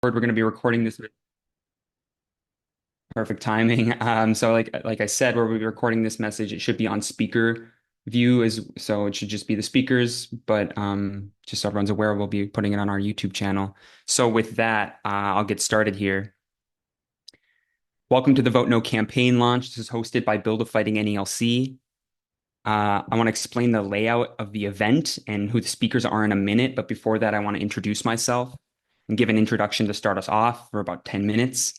We're going to be recording this with perfect timing. So like I said, where we'll be recording this message, it should be on speaker view so it should just be the speakers, but just so everyone's aware, we'll be putting it on our YouTube channel. So with that, I'll get started here. Welcome to the Vote No campaign launch. This is hosted by Build a Fighting NALC. I want to explain the layout of the event and who the speakers are in a minute, but before that, I want to introduce myself and give an introduction to start us off for about 10 minutes.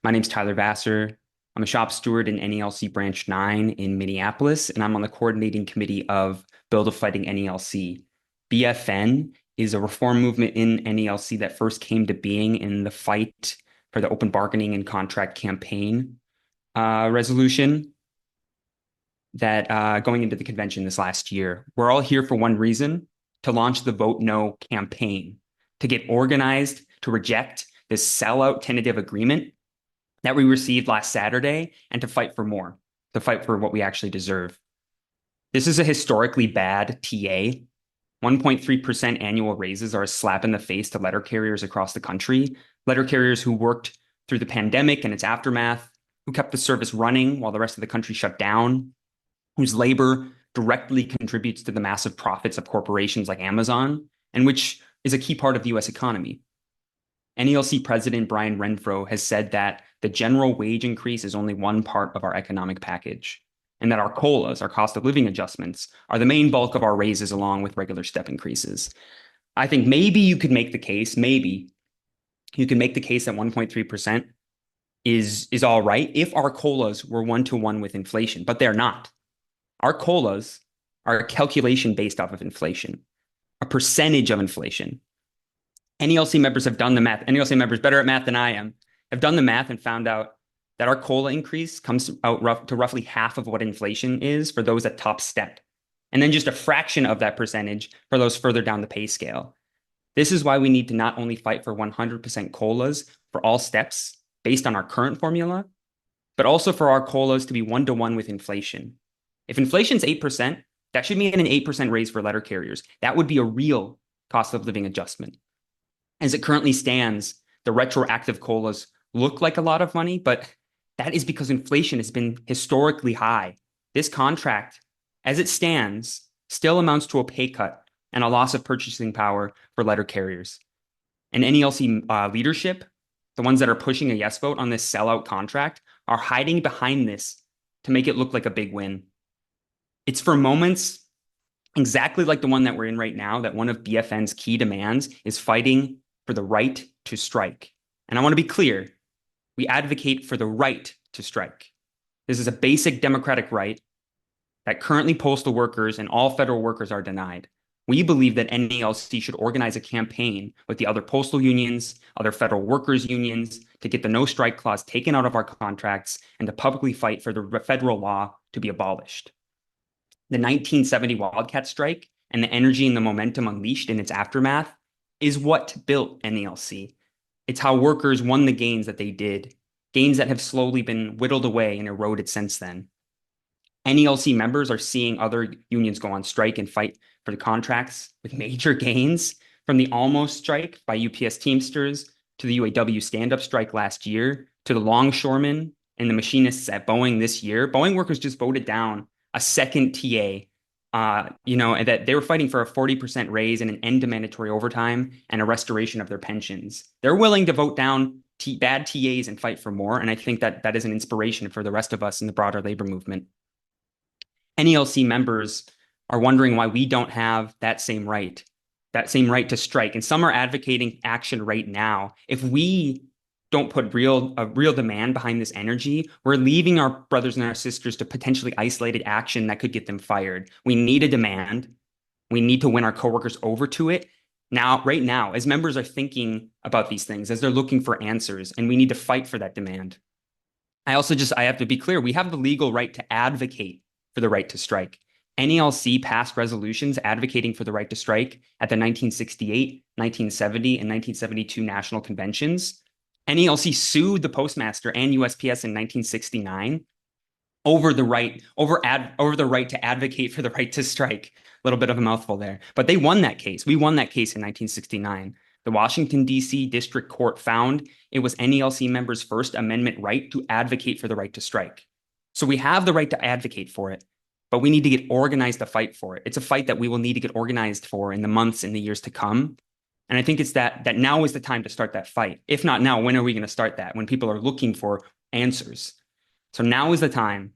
My name's Tyler Vassar. I'm a shop steward in NALC Branch 9 in Minneapolis, and I'm on the coordinating committee of Build a Fighting NALC. BFN is a reform movement in NALC that first came to being in the fight for the open bargaining and contract campaign resolution that going into the convention this last year. We're all here for one reason: to launch the Vote No campaign, to get organized, to reject this sellout tentative agreement that we received last Saturday, and to fight for more, to fight for what we actually deserve. This is a historically bad TA. 1.3% annual raises are a slap in the face to letter carriers across the country, letter carriers who worked through the pandemic and its aftermath, who kept the service running while the rest of the country shut down, whose labor directly contributes to the massive profits of corporations like Amazon, and which is a key part of the US economy. NALC President Brian Renfro has said that the general wage increase is only one part of our economic package, and that our COLAs, our cost of living adjustments, are the main bulk of our raises along with regular step increases. I think maybe you could make the case, maybe you can make the case that 1.3% is all right if our COLAs were one-to-one with inflation, but they're not. Our COLAs are a calculation based off of inflation, a percentage of inflation. NALC members have done the math. NALC members better at math than I am have done the math and found out that our COLA increase comes out to roughly half of what inflation is for those at top step, and then just a fraction of that percentage for those further down the pay scale. This is why we need to not only fight for 100% COLAs for all steps based on our current formula, but also for our COLAs to be one-to-one with inflation. If inflation's 8%, that should mean an 8% raise for letter carriers. That would be a real cost of living adjustment. As it currently stands, the retroactive COLAs look like a lot of money, but that is because inflation has been historically high. This contract, as it stands, still amounts to a pay cut and a loss of purchasing power for letter carriers. And NALC leadership, the ones that are pushing a yes vote on this sellout contract, are hiding behind this to make it look like a big win. It's for moments exactly like the one that we're in right now that one of BFN's key demands is fighting for the right to strike. And I want to be clear, we advocate for the right to strike. This is a basic democratic right that currently postal workers and all federal workers are denied. We believe that NALC should organize a campaign with the other postal unions, other federal workers unions, to get the no strike clause taken out of our contracts and to publicly fight for the federal law to be abolished. The 1970 Wildcat strike and the energy and the momentum unleashed in its aftermath is what built NALC. It's how workers won the gains that they did, gains that have slowly been whittled away and eroded since then. NALC members are seeing other unions go on strike and fight for the contracts with major gains, from the almost strike by UPS Teamsters to the UAW stand-up strike last year to the longshoremen and the machinists at Boeing this year. Boeing workers just voted down a second TA, and that they were fighting for a 40% raise and an end to mandatory overtime and a restoration of their pensions. They're willing to vote down bad TAs and fight for more. And I think that is an inspiration for the rest of us in the broader labor movement. NALC members are wondering why we don't have that same right to strike. And some are advocating action right now. If we don't put a real demand behind this energy, we're leaving our brothers and our sisters to potentially isolated action that could get them fired. We need a demand. We need to win our coworkers over to it now, right now, as members are thinking about these things, as they're looking for answers, and we need to fight for that demand. I have to be clear, we have the legal right to advocate for the right to strike. NALC passed resolutions advocating for the right to strike at the 1968, 1970, and 1972 national conventions. NALC sued the postmaster and USPS in 1969 over the right to advocate for the right to strike. A little bit of a mouthful there, but they won that case. We won that case in 1969. The Washington, D.C. District Court found it was NALC members' First Amendment right to advocate for the right to strike. So we have the right to advocate for it, but we need to get organized to fight for it. It's a fight that we will need to get organized for in the months and the years to come. And I think it's that now is the time to start that fight. If not now, when are we going to start that? When people are looking for answers. So now is the time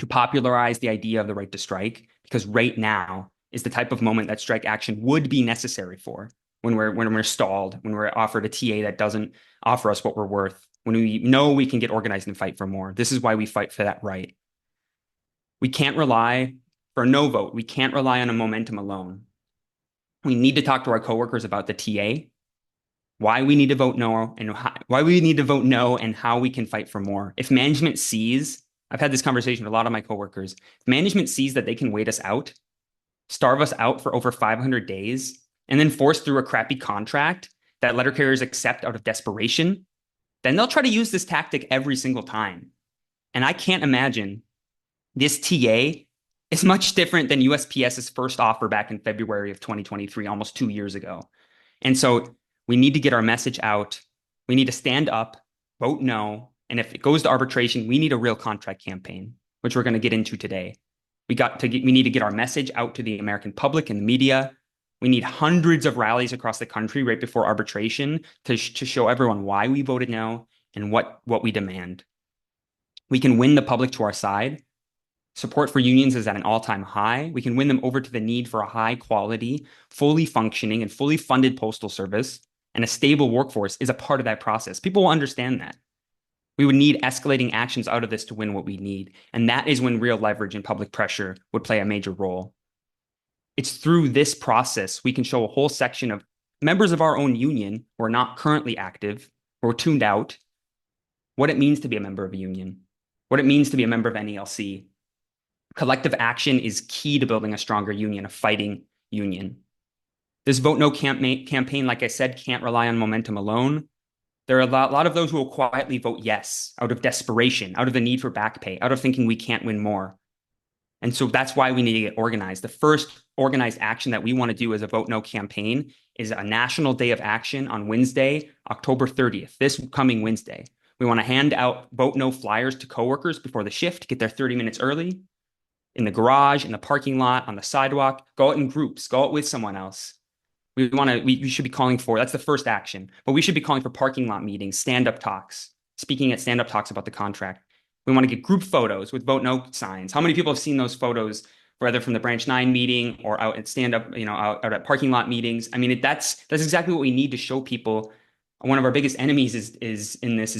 to popularize the idea of the right to strike, because right now is the type of moment that strike action would be necessary for when we're stalled, when we're offered a TA that doesn't offer us what we're worth, when we know we can get organized and fight for more. This is why we fight for that right. We can't rely for a no vote. We can't rely on a momentum alone. We need to talk to our coworkers about the TA, why we need to vote no, and how we can fight for more. If management sees, I've had this conversation with a lot of my coworkers, if management sees that they can wait us out, starve us out for over 500 days, and then force through a crappy contract that letter carriers accept out of desperation, then they'll try to use this tactic every single time. And I can't imagine this TA is much different than USPS's first offer back in February of 2023, almost 2 years ago. And so we need to get our message out. We need to stand up, vote no. And if it goes to arbitration, we need a real contract campaign, which we're going to get into today. We need to get our message out to the American public and the media. We need hundreds of rallies across the country right before arbitration to show everyone why we voted no and what we demand. We can win the public to our side. Support for unions is at an all-time high. We can win them over to the need for a high-quality, fully functioning, and fully funded postal service, and a stable workforce is a part of that process. People will understand that. We would need escalating actions out of this to win what we need, and that is when real leverage and public pressure would play a major role. It's through this process we can show a whole section of members of our own union who are not currently active or tuned out what it means to be a member of a union, what it means to be a member of NALC. Collective action is key to building a stronger union, a fighting union. This vote no campaign, like I said, can't rely on momentum alone. There are a lot of those who will quietly vote yes out of desperation, out of the need for back pay, out of thinking we can't win more. And so that's why we need to get organized. The first organized action that we want to do as a vote no campaign is a national day of action on Wednesday, October 30th, this coming Wednesday. We want to hand out vote no flyers to coworkers before the shift, get there 30 minutes early, in the garage, in the parking lot, on the sidewalk, go out in groups, go out with someone else. We should be calling for, that's the first action, but we should be calling for parking lot meetings, stand-up talks, speaking at stand-up talks about the contract. We want to get group photos with vote no signs. How many people have seen those photos, whether from the Branch 9 meeting or out at stand-up, out at parking lot meetings? I mean, that's exactly what we need to show people. One of our biggest enemies is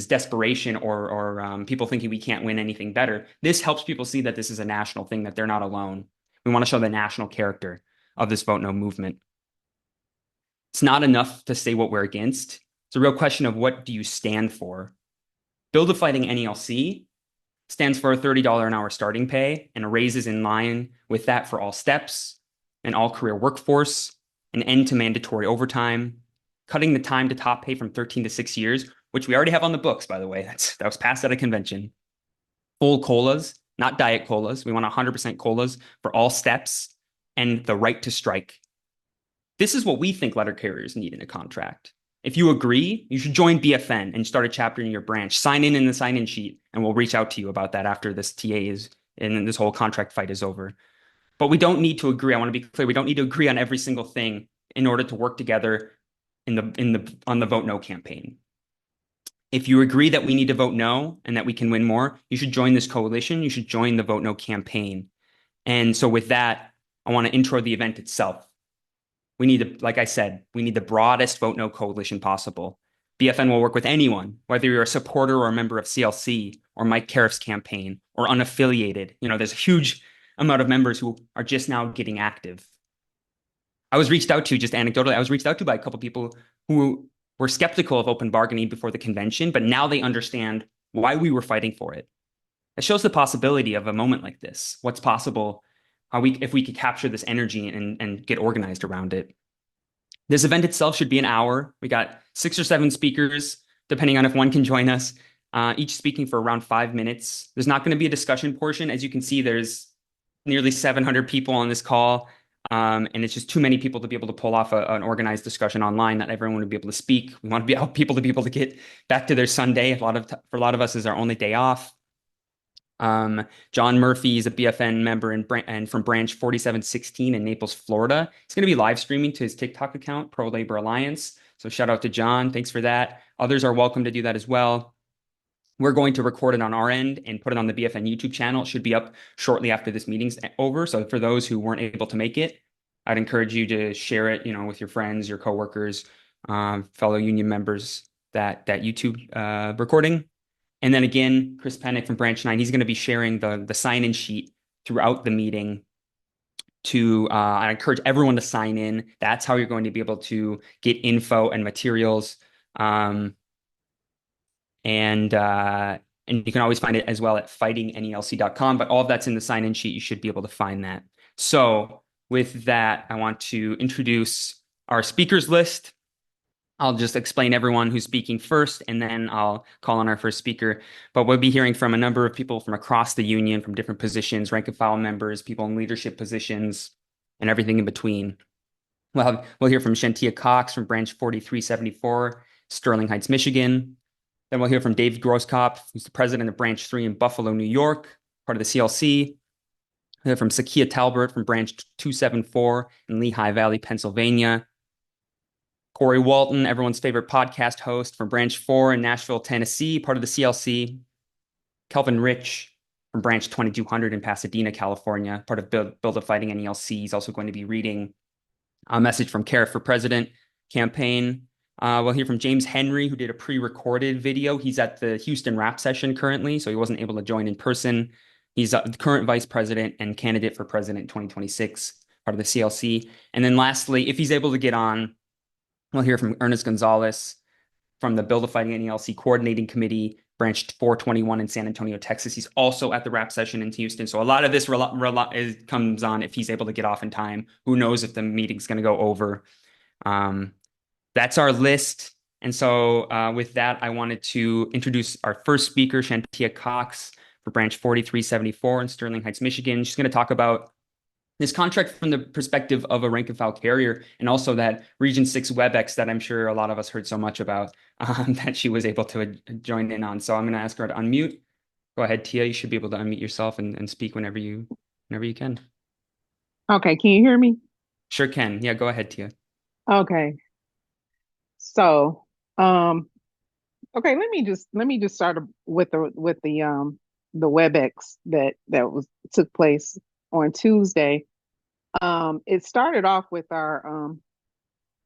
desperation or people thinking we can't win anything better. This helps people see that this is a national thing, that they're not alone. We want to show the national character of this vote no movement. It's not enough to say what we're against. It's a real question of what do you stand for? Build a Fighting NALC stands for a $30 an hour starting pay and raises in line with that for all steps, an all-career workforce, an end to mandatory overtime, cutting the time to top pay from 13 to 6 years, which we already have on the books, by the way. That was passed at a convention. Full COLAs, not diet COLAs. We want 100% COLAs for all steps and the right to strike. This is what we think letter carriers need in a contract. If you agree, you should join BFN and start a chapter in your branch. Sign in the sign-in sheet, and we'll reach out to you about that after this TA is and this whole contract fight is over. But we don't need to agree. I want to be clear. We don't need to agree on every single thing in order to work together on the vote no campaign. If you agree that we need to vote no and that we can win more, you should join this coalition. You should join the vote no campaign. And so with that, I want to intro the event itself. We need to, like I said, we need the broadest vote no coalition possible. BFN will work with anyone, whether you're a supporter or a member of CLC or Mike Cariff's campaign or unaffiliated. There's a huge amount of members who are just now getting active. I was reached out to, just anecdotally, by a couple of people who were skeptical of open bargaining before the convention, but now they understand why we were fighting for it. It shows the possibility of a moment like this, what's possible if we could capture this energy and get organized around it. This event itself should be an hour. We got 6 or 7 speakers, depending on if one can join us, each speaking for around 5 minutes. There's not going to be a discussion portion. As you can see, there's nearly 700 people on this call. And it's just too many people to be able to pull off an organized discussion online. Not everyone would be able to speak. We want to help people to be able to get back to their Sunday. For a lot of us is our only day off. John Murphy is a BFN member and from branch 4716 in Naples, Florida. He's going to be live streaming to his TikTok account, Pro Labor Alliance. So shout out to John. Thanks for that. Others are welcome to do that as well. We're going to record it on our end and put it on the BFN YouTube channel. It should be up shortly after this meeting's over. So for those who weren't able to make it, I'd encourage you to share it, with your friends, your coworkers, fellow union members, that YouTube recording. And then again, Chris Pennick from Branch 9, he's going to be sharing the sign-in sheet throughout the meeting I encourage everyone to sign in. That's how you're going to be able to get info and materials. And you can always find it as well at fightingnelc.com, but all of that's in the sign-in sheet. You should be able to find that. So with that, I want to introduce our speakers list. I'll just explain everyone who's speaking first, and then I'll call on our first speaker. But we'll be hearing from a number of people from across the union, from different positions, rank and file members, people in leadership positions, and everything in between. We'll hear from Shantia Cox from Branch 4374, Sterling Heights, Michigan. Then we'll hear from Dave Grosskopf, who's the president of Branch 3 in Buffalo, New York, part of the CLC. We'll hear from Sakia Talbert from Branch 274 in Lehigh Valley, Pennsylvania. Corey Walton, everyone's favorite podcast host from Branch 4 in Nashville, Tennessee, part of the CLC. Kelvin Rich from Branch 2200 in Pasadena, California, part of Build Up Fighting NELC. He's also going to be reading a message from Care for President campaign. We'll hear from James Henry, who did a pre-recorded video. He's at the Houston rap session currently, so he wasn't able to join in person. He's the current vice president and candidate for president in 2026, part of the CLC. And then lastly, if he's able to get on, we'll hear from Ernest Gonzalez from the Build a Fighting NELC Coordinating Committee, Branch 421 in San Antonio, Texas. He's also at the rap session in Houston. So a lot of this comes on if he's able to get off in time. Who knows if the meeting's going to go over. That's our list. And so with that, I wanted to introduce our first speaker, Shantia Cox, for Branch 4374 in Sterling Heights, Michigan. She's going to talk about this contract from the perspective of a rank and file carrier, and also that Region 6 WebEx that I'm sure a lot of us heard so much about that she was able to join in on. So I'm going to ask her to unmute. Go ahead, Tia. You should be able to unmute yourself and speak whenever you can. Okay, can you hear me? Sure can. Yeah, go ahead, Tia. Okay. So, okay, let me just start with the WebEx that took place on Tuesday. It started off with our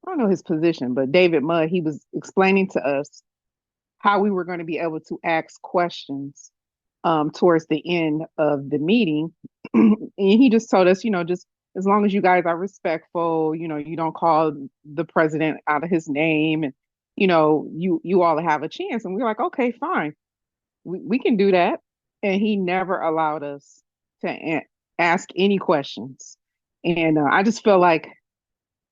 I don't know his position, but David Mudd, he was explaining to us how we were going to be able to ask questions towards the end of the meeting. And he just told us, just as long as you guys are respectful, you don't call the president out of his name, and you all have a chance. And we were like, okay, fine, we can do that. And he never allowed us to ask any questions. And I just feel like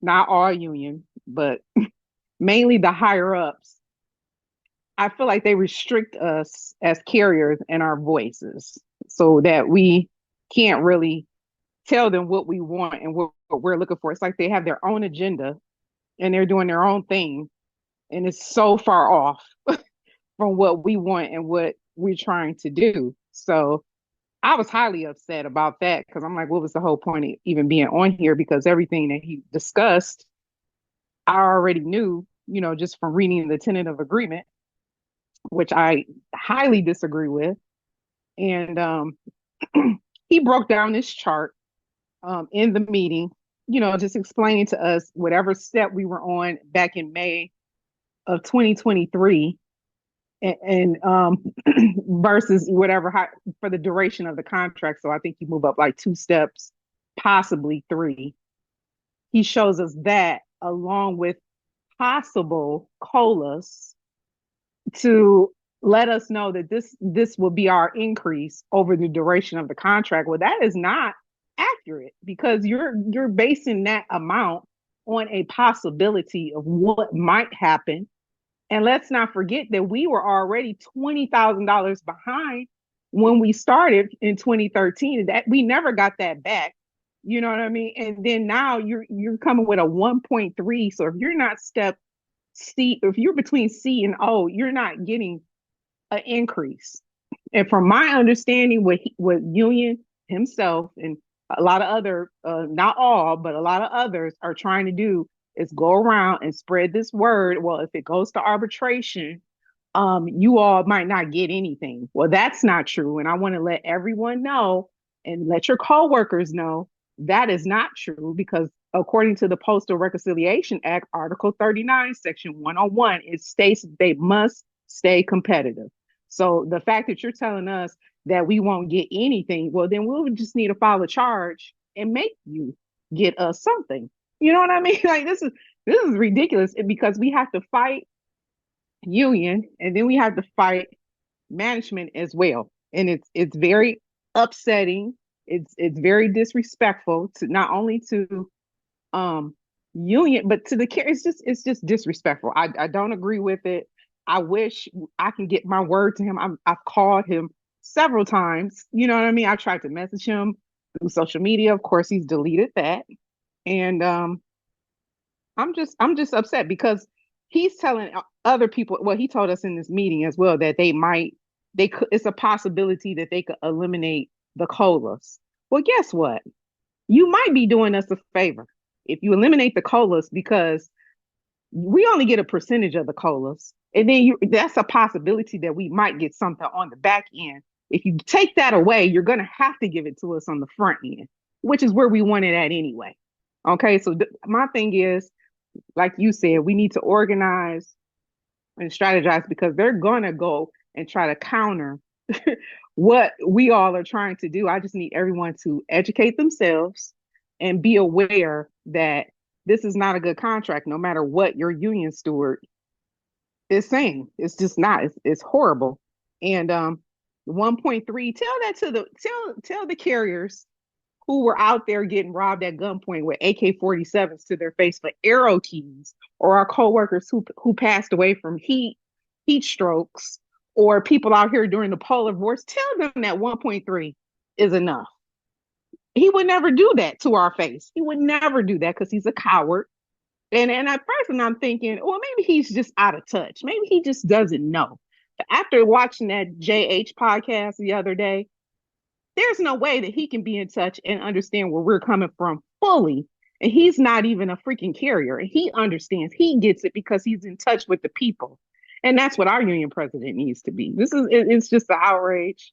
not all union, but mainly the higher ups, I feel like they restrict us as carriers and our voices so that we can't really tell them what we want and what we're looking for. It's like they have their own agenda and they're doing their own thing. And it's so far off from what we want and what we're trying to do. So I was highly upset about that because I'm like, what was the whole point of even being on here? Because everything that he discussed, I already knew, just from reading the tentative agreement, which I highly disagree with. And he broke down this chart in the meeting, just explaining to us whatever step we were on back in May of 2023 and versus whatever for the duration of the contract. So I think you move up like 2 steps, possibly 3. He shows us that along with possible colas to let us know that this will be our increase over the duration of the contract. Well, that is not accurate because you're basing that amount on a possibility of what might happen. And let's not forget that we were already $20,000 behind when we started in 2013. That we never got that back. You know what I mean? And then now you're coming with a 1.3. So if you're not step C, if you're between C and O, you're not getting an increase. And from my understanding, what Union himself and a lot of other, not all, but a lot of others are trying to do is go around and spread this word. Well, if it goes to arbitration, you all might not get anything. Well, that's not true. And I want to let everyone know and let your coworkers know that is not true because according to the Postal Reconciliation Act, Article 39, Section 101, it states that they must stay competitive. So the fact that you're telling us that we won't get anything, well, then we'll just need to file a charge and make you get us something. You know what I mean? Like this is ridiculous because we have to fight union and then we have to fight management as well. And it's very upsetting. It's very disrespectful to not only to um union but to the care. It's just disrespectful. I don't agree with it. I wish I can get my word to him. I've called him several times. You know what I mean? I tried to message him through social media. Of course, he's deleted that. And I'm just upset because he's telling other people. Well, he told us in this meeting as well that they could. It's a possibility that they could eliminate the colas. Well, guess what? You might be doing us a favor if you eliminate the colas because we only get a percentage of the colas, and then that's a possibility that we might get something on the back end. If you take that away, you're going to have to give it to us on the front end, which is where we want it at anyway. Okay, so my thing is like you said, we need to organize and strategize because they're gonna go and try to counter what we all are trying to do. I just need everyone to educate themselves and be aware that this is not a good contract, no matter what your union steward is saying. It's just not. It's horrible. And 1.3, tell that to tell the carriers who were out there getting robbed at gunpoint with AK-47s to their face for arrow keys, or our coworkers who passed away from heat strokes, or people out here during the polar vortex. Tell them that 1.3 is enough. He would never do that to our face. He would never do that because he's a coward. And at first, and I'm thinking, well, maybe he's just out of touch. Maybe he just doesn't know. After watching that JH podcast the other day, there's no way that he can be in touch and understand where we're coming from fully. And he's not even a freaking carrier. And he understands. He gets it because he's in touch with the people. And that's what our union president needs to be. It's just an outrage.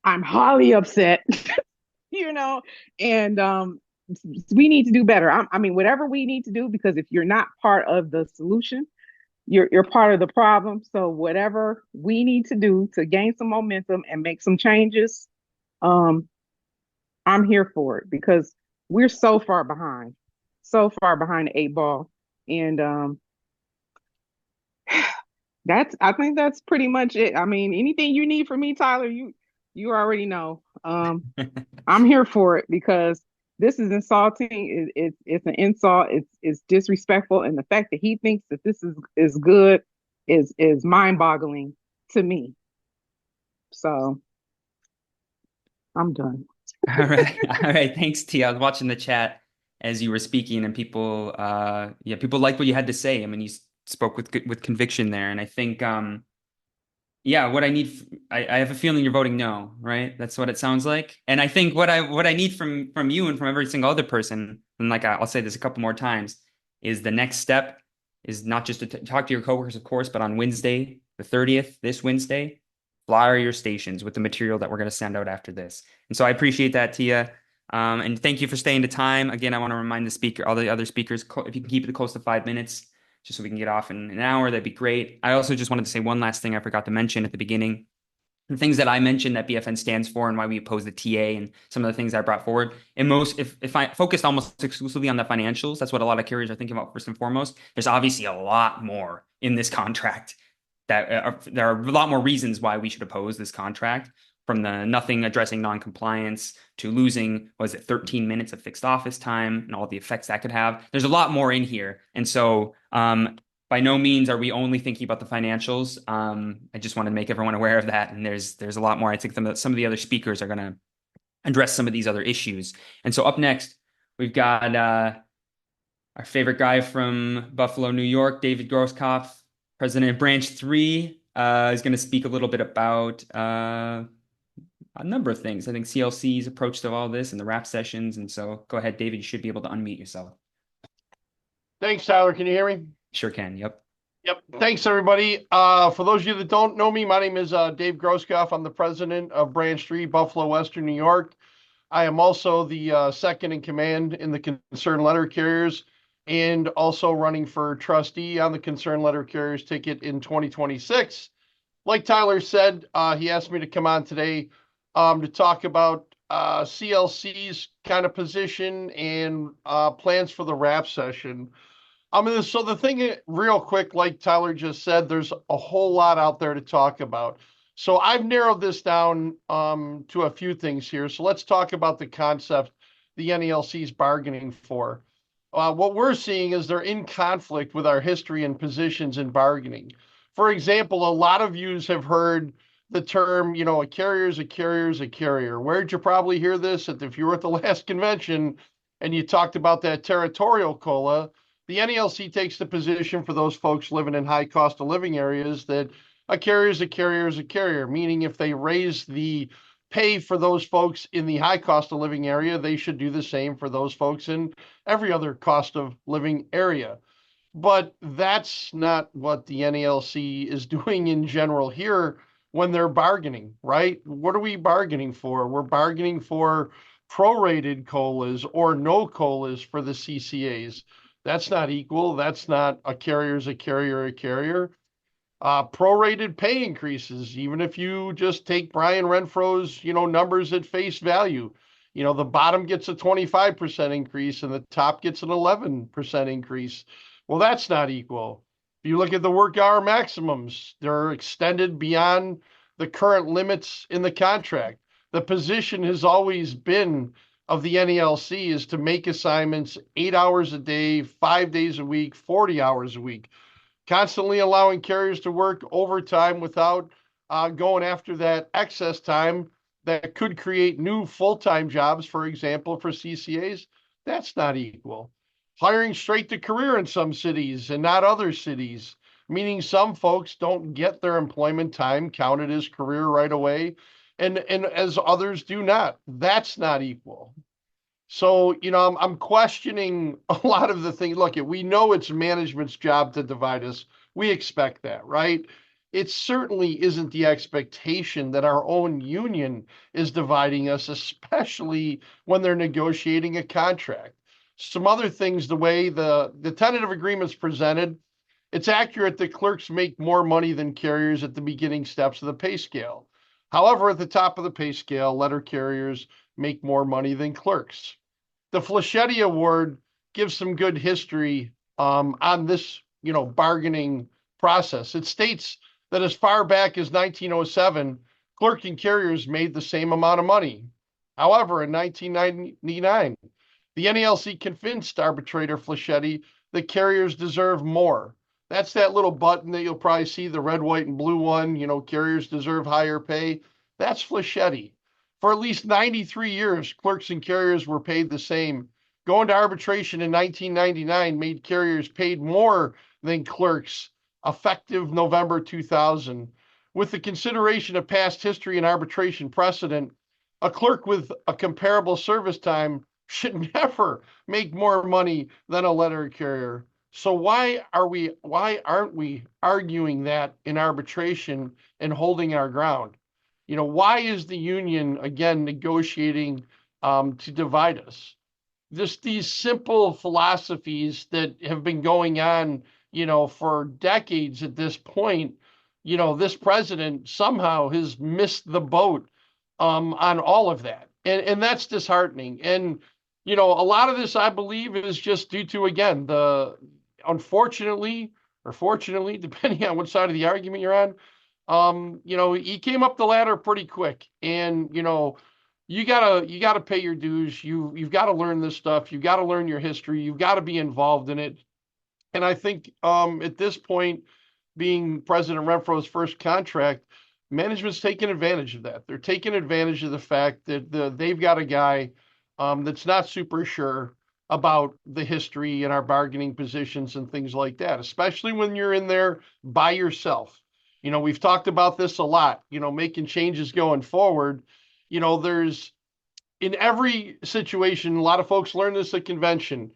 I'm highly upset, you know, and we need to do better. I mean, whatever we need to do, because if you're not part of the solution, you're part of the problem. So whatever we need to do to gain some momentum and make some changes, um, I'm here for it because we're so far behind the eight ball. And I think that's pretty much it. I mean, anything you need from me, Tyler, you already know. I'm here for it because this is insulting. It's an insult. It's disrespectful, and the fact that he thinks that this is good is mind boggling to me. So I'm done. All right. All right. Thanks, T. I was watching the chat as you were speaking, and people, yeah, people liked what you had to say. I mean, you spoke with conviction there, and I think, yeah, what I need, I have a feeling you're voting no, right? That's what it sounds like. And I think what I need from you and from every single other person, and like I'll say this a couple more times, is the next step is not just to talk to your coworkers, of course, but on Wednesday, the 30th, this Wednesday, flyer your stations with the material that we're going to send out after this. And so I appreciate that, Tia. And thank you for staying to time. Again, I want to remind the speaker, all the other speakers, if you can keep it close to 5 minutes, just so we can get off in an hour, that'd be great. I also just wanted to say one last thing I forgot to mention at the beginning. The things that I mentioned that BFN stands for and why we oppose the TA and some of the things I brought forward. And if I focused almost exclusively on the financials, that's what a lot of carriers are thinking about first and foremost. There's obviously a lot more in this contract there are a lot more reasons why we should oppose this contract, from the nothing addressing non-compliance to losing, 13 minutes of fixed office time and all the effects that could have. There's a lot more in here. And so by no means are we only thinking about the financials. I just want to make everyone aware of that. And there's a lot more. I think some of the other speakers are going to address some of these other issues. And so up next, we've got our favorite guy from Buffalo, New York, David Grosskopf, president of Branch 3, is going to speak a little bit about a number of things. I think CLC's approach to all this and the rap sessions. And so go ahead, David, you should be able to unmute yourself. Thanks, Tyler. Can you hear me? Sure can. Yep. Yep. Thanks, everybody. For those of you that don't know me, my name is Dave Grosskopf. I'm the president of Branch 3, Buffalo, Western New York. I am also the second in command in the Concerned Letter Carriers and also running for trustee on the Concerned Letter Carriers ticket in 2026. Like Tyler said, he asked me to come on today to talk about CLC's kind of position and plans for the rap session. So the thing, real quick, like Tyler just said, there's a whole lot out there to talk about. So I've narrowed this down to a few things here. So let's talk about the concept the NALC is bargaining for. What we're seeing is they're in conflict with our history and positions in bargaining. For example, a lot of yous have heard the term, a carrier is a carrier is a carrier. Where'd you probably hear this? If you were at the last convention and you talked about that territorial COLA, the NALC takes the position for those folks living in high cost of living areas that a carrier is a carrier is a carrier, meaning if they raise the pay for those folks in the high cost of living area, they should do the same for those folks in every other cost of living area. But that's not what the NALC is doing in general here when they're bargaining, right? What are we bargaining for? We're bargaining for prorated COLAs or no COLAs for the CCAs. That's not equal. That's not a carrier's a carrier, a carrier. Prorated pay increases, even if you just take Brian Renfro's, numbers at face value. The bottom gets a 25% increase and the top gets an 11% increase. Well, that's not equal. If you look at the work hour maximums, they're extended beyond the current limits in the contract. The position has always been of the NALC is to make assignments 8 hours a day, 5 days a week, 40 hours a week, constantly allowing carriers to work overtime without going after that excess time that could create new full-time jobs, for example, for CCAs. That's not equal. Hiring straight to career in some cities and not other cities, meaning some folks don't get their employment time counted as career right away, and as others do not. That's not equal. So, I'm questioning a lot of the things. Look, we know it's management's job to divide us. We expect that, right? It certainly isn't the expectation that our own union is dividing us, especially when they're negotiating a contract. Some other things, the way the tentative agreement's presented, it's accurate that clerks make more money than carriers at the beginning steps of the pay scale. However, at the top of the pay scale, letter carriers make more money than clerks. The Fleschetti Award gives some good history on this, bargaining process. It states that as far back as 1907, clerk and carriers made the same amount of money. However, in 1999, the NALC convinced arbitrator Fleschetti that carriers deserve more. That's that little button that you'll probably see, the red, white, and blue one, carriers deserve higher pay. That's Fleschetti. For at least 93 years, clerks and carriers were paid the same. Going to arbitration in 1999 made carriers paid more than clerks, effective November 2000. With the consideration of past history and arbitration precedent, a clerk with a comparable service time should never make more money than a letter carrier. So why aren't we arguing that in arbitration and holding our ground? Why is the union, again, negotiating to divide us? These simple philosophies that have been going on, for decades at this point, this president somehow has missed the boat on all of that. And that's disheartening. And, a lot of this, I believe, is just due to, again, unfortunately, or fortunately, depending on what side of the argument you're on, he came up the ladder pretty quick, and you gotta pay your dues. You've got to learn this stuff. You've got to learn your history. You've got to be involved in it. And I think at this point, being President Renfro's first contract, management's taking advantage of that. They're taking advantage of the fact that they've got a guy that's not super sure about the history and our bargaining positions and things like that, especially when you're in there by yourself. We've talked about this a lot, making changes going forward. There's in every situation, a lot of folks learn this at convention.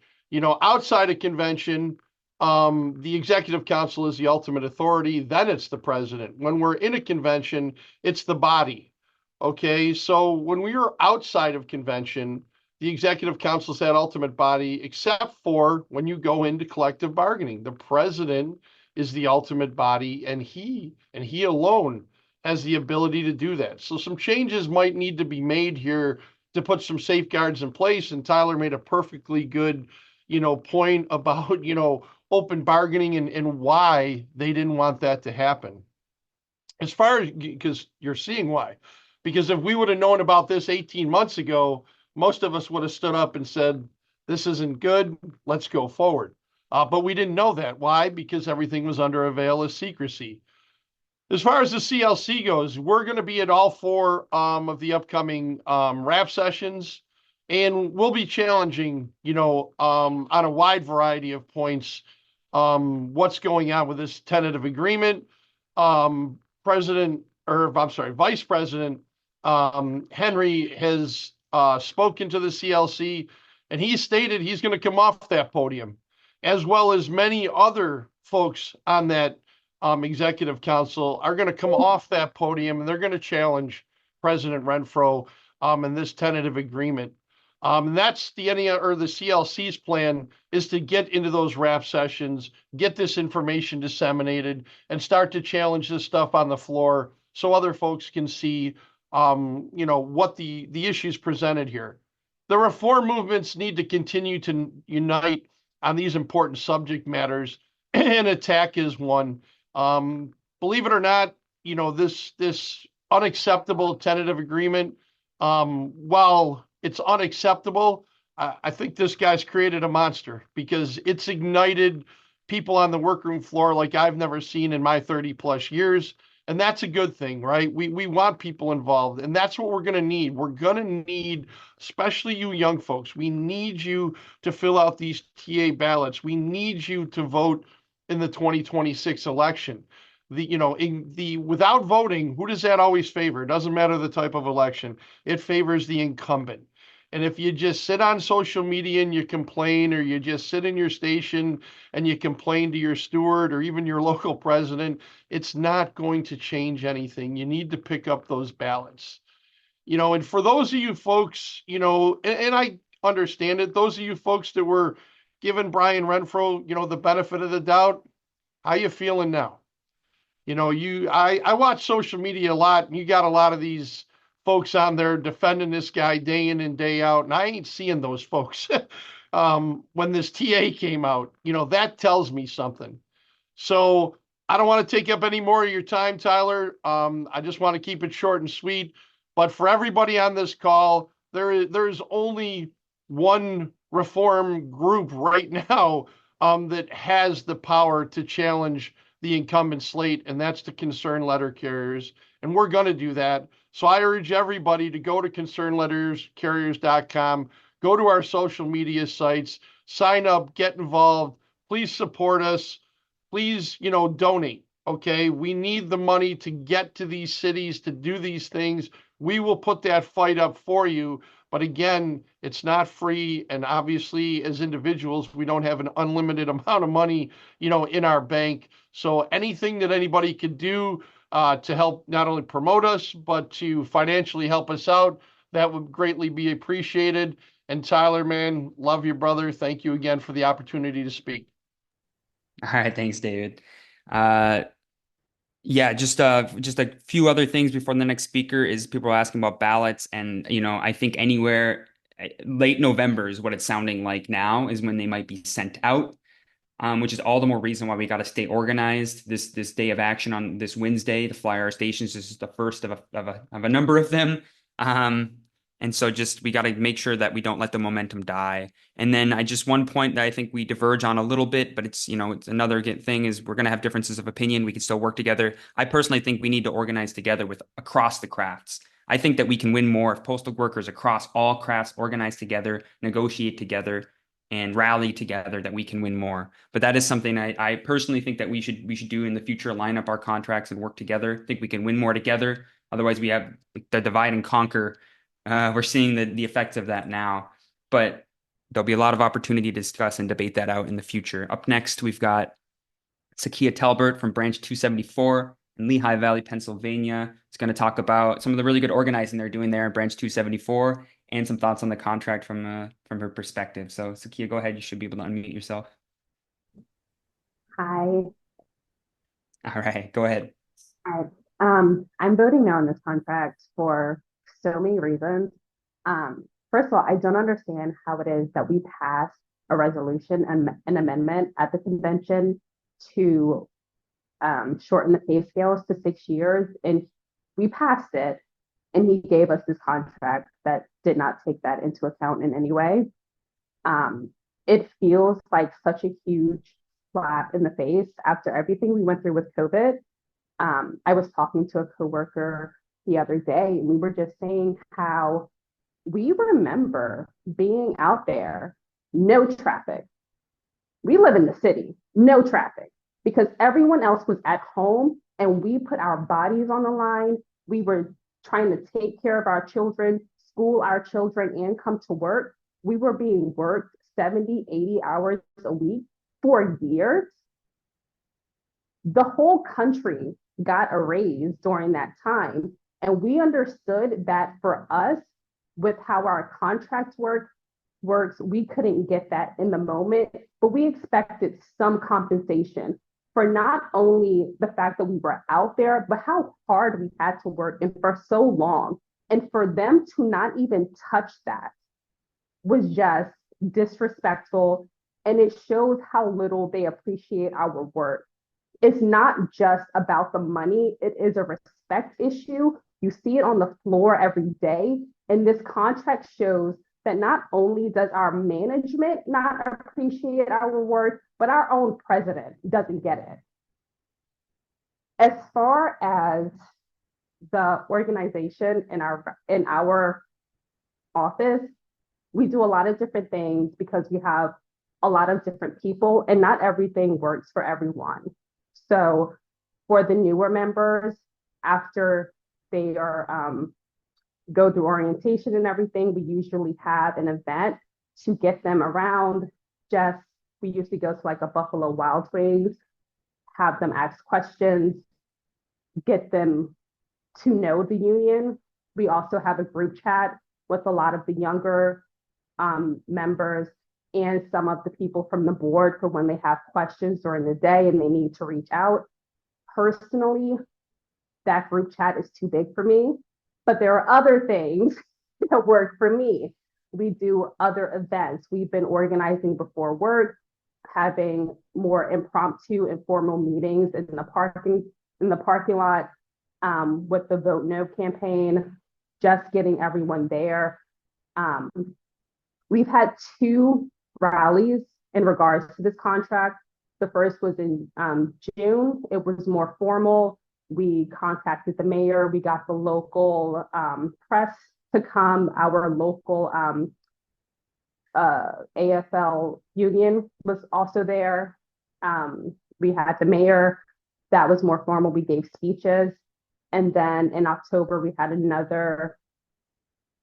Outside of convention, the executive council is the ultimate authority. Then it's the president. When we're in a convention, it's the body. Okay, so when we are outside of convention, the executive council is that ultimate body, except for when you go into collective bargaining. The president is the ultimate body, and he alone has the ability to do that. So some changes might need to be made here to put some safeguards in place. And Tyler made a perfectly good, point about, open bargaining and why they didn't want that to happen. As far as, because you're seeing why. Because if we would have known about this 18 months ago, most of us would have stood up and said, this isn't good, let's go forward. But we didn't know that. Why? Because everything was under a veil of secrecy. As far as the CLC goes, we're going to be at all four of the upcoming RAP sessions, and we'll be challenging, on a wide variety of points, what's going on with this tentative agreement. Vice President Henry has spoken to the CLC, and he stated he's going to come off that podium, as well as many other folks on that executive council are going to come off that podium, and they're going to challenge President Renfro in this tentative agreement. And that's the CLC's plan, is to get into those RAP sessions, get this information disseminated, and start to challenge this stuff on the floor so other folks can see, what the issues presented here. The reform movements need to continue to unite on these important subject matters, and attack is one. Believe it or not, this unacceptable tentative agreement, while it's unacceptable, I think this guy's created a monster, because it's ignited people on the workroom floor like I've never seen in my 30 plus years. And that's a good thing, right? We want people involved, and that's what we're going to need. We're going to need, especially you young folks, we need you to fill out these TA ballots. We need you to vote in the 2026 election. Without voting, who does that always favor? It doesn't matter the type of election. It favors the incumbent. And if you just sit on social media and you complain, or you just sit in your station and you complain to your steward or even your local president, it's not going to change anything. You need to pick up those ballots. And for those of you folks, and I understand it, those of you folks that were giving Brian Renfro, the benefit of the doubt, how you feeling now? I watch social media a lot, and you got a lot of these folks on there defending this guy day in and day out, and I ain't seeing those folks. When this TA came out, that tells me something. So I don't want to take up any more of your time, Tyler. I just want to keep it short and sweet. But for everybody on this call, there's only one reform group right now that has the power to challenge the incumbent slate, and that's the concerned letter carriers. And we're going to do that. So I urge everybody to go to concernedletterscarriers.com, go to our social media sites, sign up, get involved. Please support us. Please, donate. Okay. We need the money to get to these cities, to do these things. We will put that fight up for you. But again, it's not free. And obviously, as individuals, we don't have an unlimited amount of money, in our bank. So anything that anybody could do to help not only promote us, but to financially help us out, that would greatly be appreciated. And Tyler, man, love you, brother. Thank you again for the opportunity to speak. All right, thanks, David. Yeah, just a few other things before the next speaker is people are asking about ballots, and I think anywhere late November is what it's sounding like now is when they might be sent out, which is all the more reason why we got to stay organized. This day of action on this Wednesday to fly our stations. This is the first of a number of them. And so just we got to make sure that we don't let the momentum die. And then I just one point that I think we diverge on a little bit, but it's, it's another thing is we're going to have differences of opinion. We can still work together. I personally think we need to organize together with across the crafts. I think that we can win more if postal workers across all crafts organize together, negotiate together, and rally together, that we can win more. But that is something I personally think that we should do in the future, line up our contracts and work together. I think we can win more together. Otherwise, we have the divide and conquer. We're seeing the effects of that now, but there'll be a lot of opportunity to discuss and debate that out in the future. Up next, we've got Sakia Talbert from Branch 274 in Lehigh Valley, Pennsylvania. It's going to talk about some of the really good organizing they're doing there in Branch 274 and some thoughts on the contract from her perspective. So, Sakia, go ahead. You should be able to unmute yourself. Hi. All right, go ahead. Hi. I'm voting no on this contract for so many reasons. First of all, I don't understand how it is that we passed a resolution and an amendment at the convention to shorten the pay scales to 6 years, and we passed it, and he gave us this contract that did not take that into account in any way. It feels like such a huge slap in the face after everything we went through with COVID. I was talking to a coworker the other day, and we were just saying how we remember being out there, no traffic. We live in the city, no traffic, because everyone else was at home and we put our bodies on the line. We were trying to take care of our children, school our children, and come to work. We were being worked 70, 80 hours a week for years. The whole country got a raise during that time. And we understood that for us, with how our contracts works, we couldn't get that in the moment, but we expected some compensation for not only the fact that we were out there, but how hard we had to work and for so long. And for them to not even touch that was just disrespectful. And it shows how little they appreciate our work. It's not just about the money, it is a respect issue. You see it on the floor every day. And this contract shows that not only does our management not appreciate our work, but our own president doesn't get it. As far as the organization in our office, we do a lot of different things because we have a lot of different people and not everything works for everyone. So for the newer members, after they are go through orientation and everything, we usually have an event to get them around. We usually go to like a Buffalo Wild Wings, have them ask questions, get them to know the union. We also have a group chat with a lot of the younger members and some of the people from the board for when they have questions during the day and they need to reach out. Personally, that group chat is too big for me, but there are other things that work for me. We do other events. We've been organizing before work, having more impromptu, informal meetings in the parking lot with the Vote No campaign, just getting everyone there. We've had 2 rallies in regards to this contract. The first was in June. It was more formal. We contacted the mayor. We got the local press to come. Our local AFL union was also there. We had the mayor. That was more formal. We gave speeches. And then in October, we had another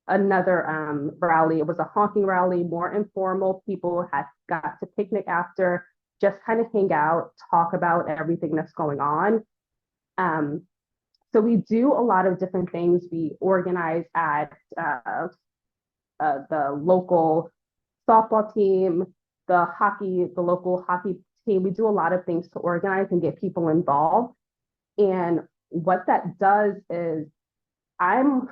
rally. It was a honking rally, more informal. People got to picnic after, just kind of hang out, talk about everything that's going on. So we do a lot of different things. We organize at the local softball team, the local hockey team. We do a lot of things to organize and get people involved. And what that does is I'm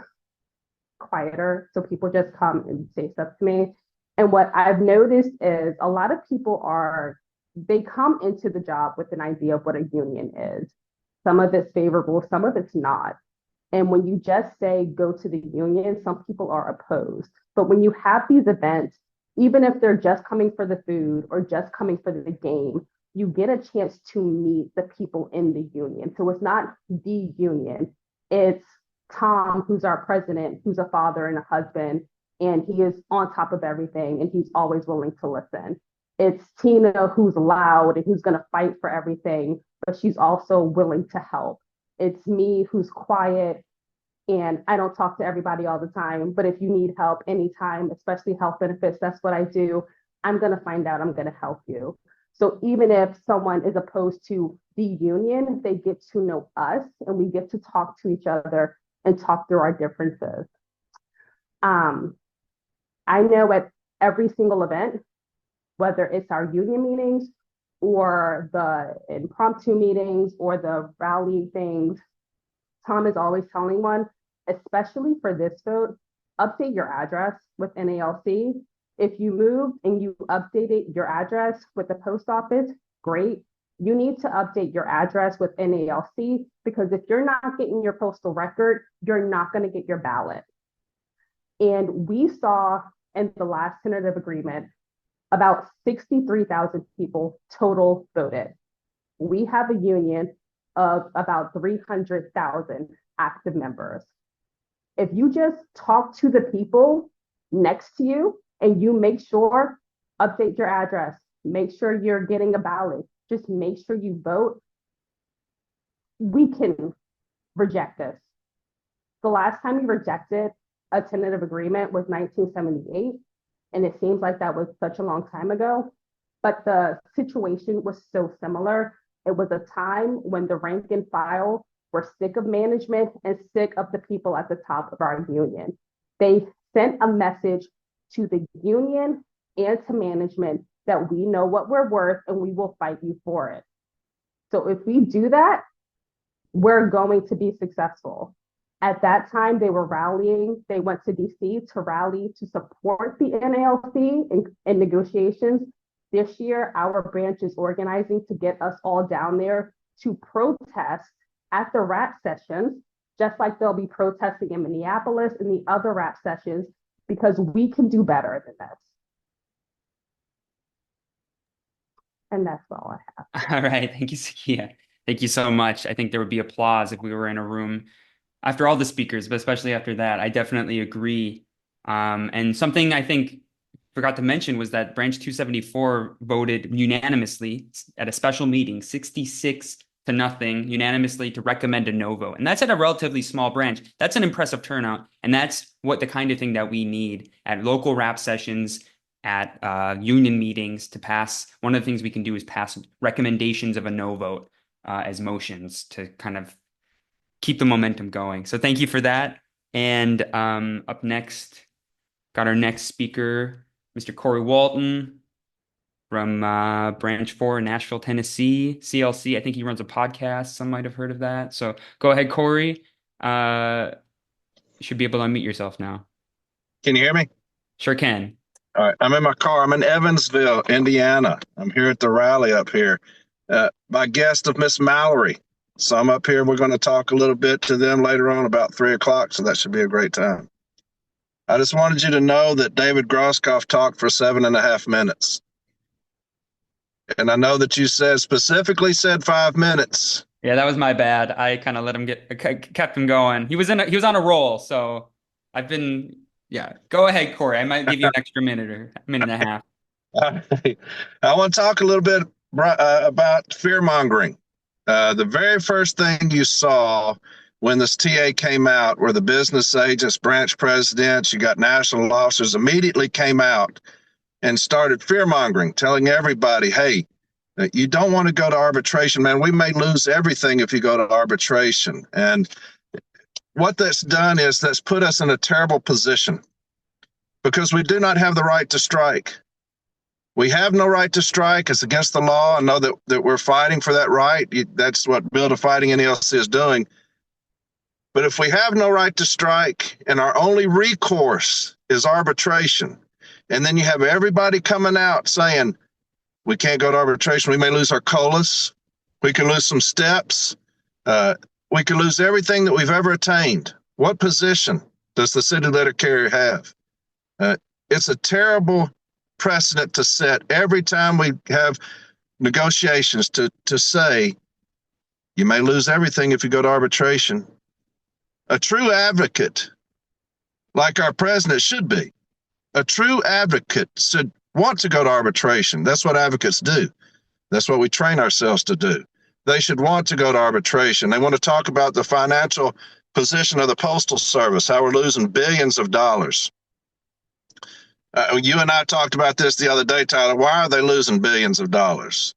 quieter, so people just come and say stuff to me. And what I've noticed is a lot of people they come into the job with an idea of what a union is. Some of it's favorable, some of it's not. And when you just say go to the union, some people are opposed. But when you have these events, even if they're just coming for the food or just coming for the game, you get a chance to meet the people in the union. So it's not the union, it's Tom, who's our president, who's a father and a husband, and he is on top of everything and he's always willing to listen. It's Tina, who's loud and who's going to fight for everything, but she's also willing to help. It's me, who's quiet, and I don't talk to everybody all the time, but if you need help anytime, especially health benefits, that's what I do. I'm going to find out, I'm going to help you. So even if someone is opposed to the union, they get to know us and we get to talk to each other and talk through our differences. I know at every single event, whether it's our union meetings or the impromptu meetings or the rally things, Tom is always telling one, especially for this vote, update your address with NALC. If you moved and you updated your address with the post office, great. You need to update your address with NALC because if you're not getting your postal record, you're not going to get your ballot. And we saw in the last tentative agreement, about 63,000 people total voted. We have a union of about 300,000 active members. If you just talk to the people next to you and you make sure, update your address, make sure you're getting a ballot, just make sure you vote, we can reject this. The last time we rejected a tentative agreement was 1978, and it seems like that was such a long time ago, but the situation was so similar. It was a time when the rank and file were sick of management and sick of the people at the top of our union. They sent a message to the union and to management that we know what we're worth and we will fight you for it. So if we do that, we're going to be successful. At that time, they were rallying. They went to DC to rally to support the NALC in negotiations. This year, our branch is organizing to get us all down there to protest at the rap sessions, just like they'll be protesting in Minneapolis and the other rap sessions, because we can do better than this. And that's all I have. All right. Thank you, Sakia. Thank you so much. I think there would be applause if we were in a room after all the speakers, but especially after that. I definitely agree. And something I think forgot to mention was that Branch 274 voted unanimously at a special meeting, 66-0, unanimously to recommend a no vote. And that's at a relatively small branch. That's an impressive turnout. And that's what the kind of thing that we need at local rap sessions, at union meetings to pass. One of the things we can do is pass recommendations of a no vote as motions to kind of keep the momentum going. So thank you for that. And up next, got our next speaker, Mr. Corey Walton from Branch 4 in Nashville, Tennessee, CLC. I think he runs a podcast. Some might have heard of that. So go ahead, Corey. You should be able to unmute yourself now. Can you hear me? Sure can. All right. I'm in my car. I'm in Evansville, Indiana. I'm here at the rally up here. My guest of Miss Mallory. So I'm up here. We're going to talk a little bit to them later on about 3 o'clock. So that should be a great time. I just wanted you to know that David Groskopf talked for 7.5 minutes. And I know that you specifically said 5 minutes. Yeah, that was my bad. I kind of let him kept him going. He was on a roll. So yeah. Go ahead, Corey. I might give you an extra minute or a minute and a half. I want to talk a little bit about fear-mongering. The very first thing you saw when this TA came out were the business agents, branch presidents, you got national officers immediately came out and started fear-mongering, telling everybody, hey, you don't want to go to arbitration, man. We may lose everything if you go to arbitration. And what that's done is that's put us in a terrible position because we do not have the right to strike. We have no right to strike. It's against the law. I know that we're fighting for that right. That's what Bill to Fighting NALC is doing. But if we have no right to strike and our only recourse is arbitration, and then you have everybody coming out saying, we can't go to arbitration, we may lose our COLAs, we can lose some steps. we could lose everything that we've ever attained. What position does the city letter carrier have? It's a terrible precedent to set every time we have negotiations to say you may lose everything if you go to arbitration. A true advocate, like our president should be, a true advocate should want to go to arbitration. That's what advocates do. That's what we train ourselves to do. They should want to go to arbitration. They want to talk about the financial position of the Postal Service, how we're losing billions of dollars. You and I talked about this the other day, Tyler. Why are they losing billions of dollars?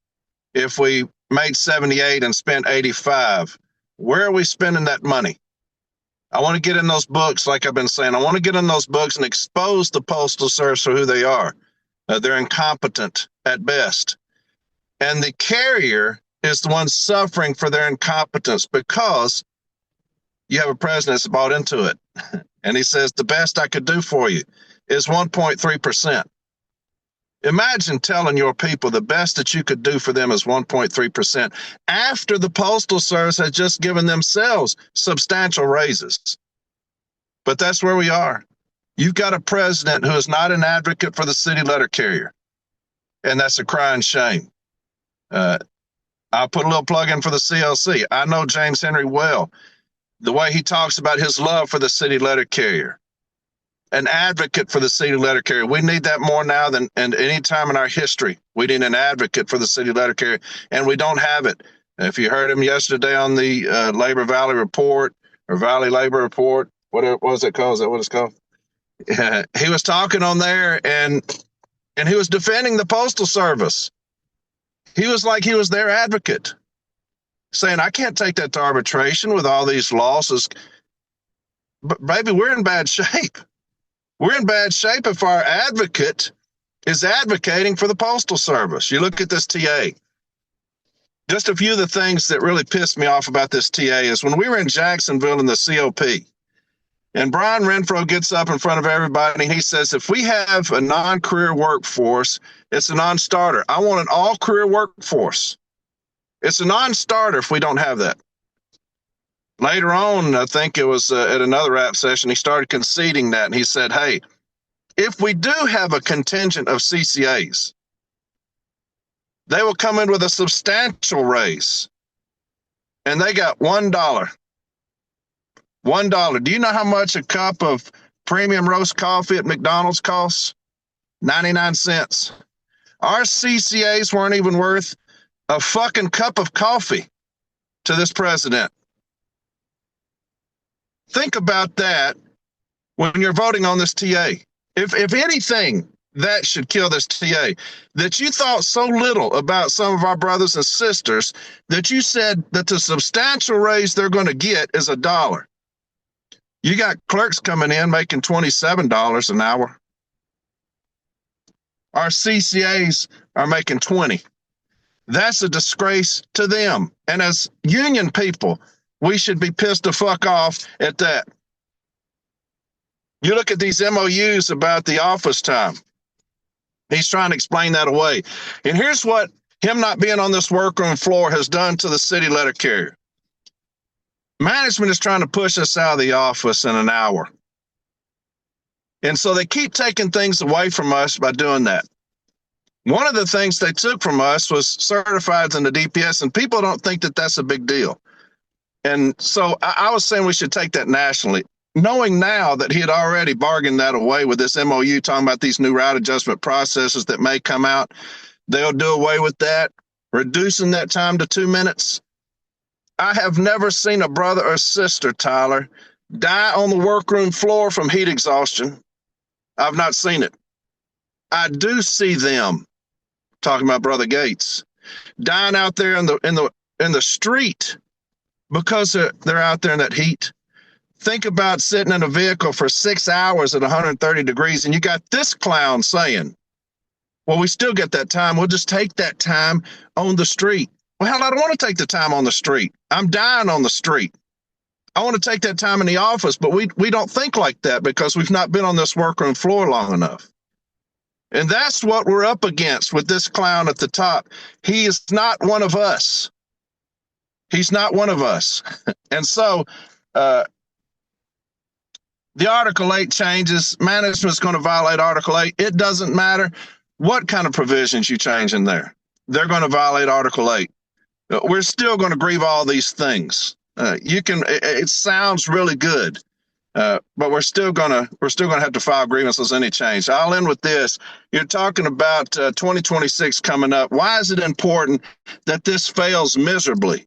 If we made 78 and spent 85, where are we spending that money? I want to get in those books, like I've been saying. I want to get in those books and expose the Postal Service for who they are. They're incompetent at best. And the carrier is the one suffering for their incompetence because you have a president that's bought into it. And he says, the best I could do for you is 1.3%. Imagine telling your people the best that you could do for them is 1.3% after the Postal Service has just given themselves substantial raises. But that's where we are. You've got a president who is not an advocate for the city letter carrier, and that's a crying shame. I'll put a little plug in for the CLC. I know James Henry well. The way he talks about his love for the city letter carrier, an advocate for the city letter carrier. We need that more now than any time in our history. We need an advocate for the city letter carrier, and we don't have it. If you heard him yesterday on the Labor Valley Report or Valley Labor Report, what was it called? Is that what it's called? He was talking on there, and he was defending the Postal Service. He was like he was their advocate, saying, I can't take that to arbitration with all these losses. But baby, we're in bad shape. We're in bad shape if our advocate is advocating for the Postal Service. You look at this TA. Just a few of the things that really pissed me off about this TA is when we were in Jacksonville in the COP, and Brian Renfro gets up in front of everybody and he says, if we have a non-career workforce, it's a non-starter. I want an all-career workforce. It's a non-starter if we don't have that. Later on, I think it was at another rap session, he started conceding that, and he said, hey, if we do have a contingent of CCAs, they will come in with a substantial raise, and they got $1. $1. Do you know how much a cup of premium roast coffee at McDonald's costs? 99 cents. Our CCAs weren't even worth a fucking cup of coffee to this president. Think about that when you're voting on this TA. If anything, that should kill this TA. That you thought so little about some of our brothers and sisters that you said that the substantial raise they're going to get is $1. You got clerks coming in making $27 an hour. Our CCAs are making $20. That's a disgrace to them. And as union people, we should be pissed the fuck off at that. You look at these MOUs about the office time. He's trying to explain that away. And here's what him not being on this workroom floor has done to the city letter carrier. Management is trying to push us out of the office in an hour. And so they keep taking things away from us by doing that. One of the things they took from us was certifieds in the DPS, and people don't think that that's a big deal. And so I was saying we should take that nationally, knowing now that he had already bargained that away with this MOU, talking about these new route adjustment processes that may come out. They'll do away with that, reducing that time to 2 minutes. I have never seen a brother or sister, Tyler, die on the workroom floor from heat exhaustion. I've not seen it. I do see them, talking about Brother Gates, dying out there in the street because they're out there in that heat. Think about sitting in a vehicle for 6 hours at 130 degrees, and you got this clown saying, well, we still get that time. We'll just take that time on the street. Well, hell, I don't want to take the time on the street. I'm dying on the street. I want to take that time in the office, but we don't think like that because we've not been on this workroom floor long enough. And that's what we're up against with this clown at the top. He is not one of us. He's not one of us. And so uh, the Article 8 changes. Management's going to violate Article 8. It doesn't matter what kind of provisions you change in there. They're going to violate Article 8. We're still going to grieve all these things. It sounds really good, but we're still gonna have to file grievances any change. I'll end with this. You're talking about 2026 coming up. Why is it important that this fails miserably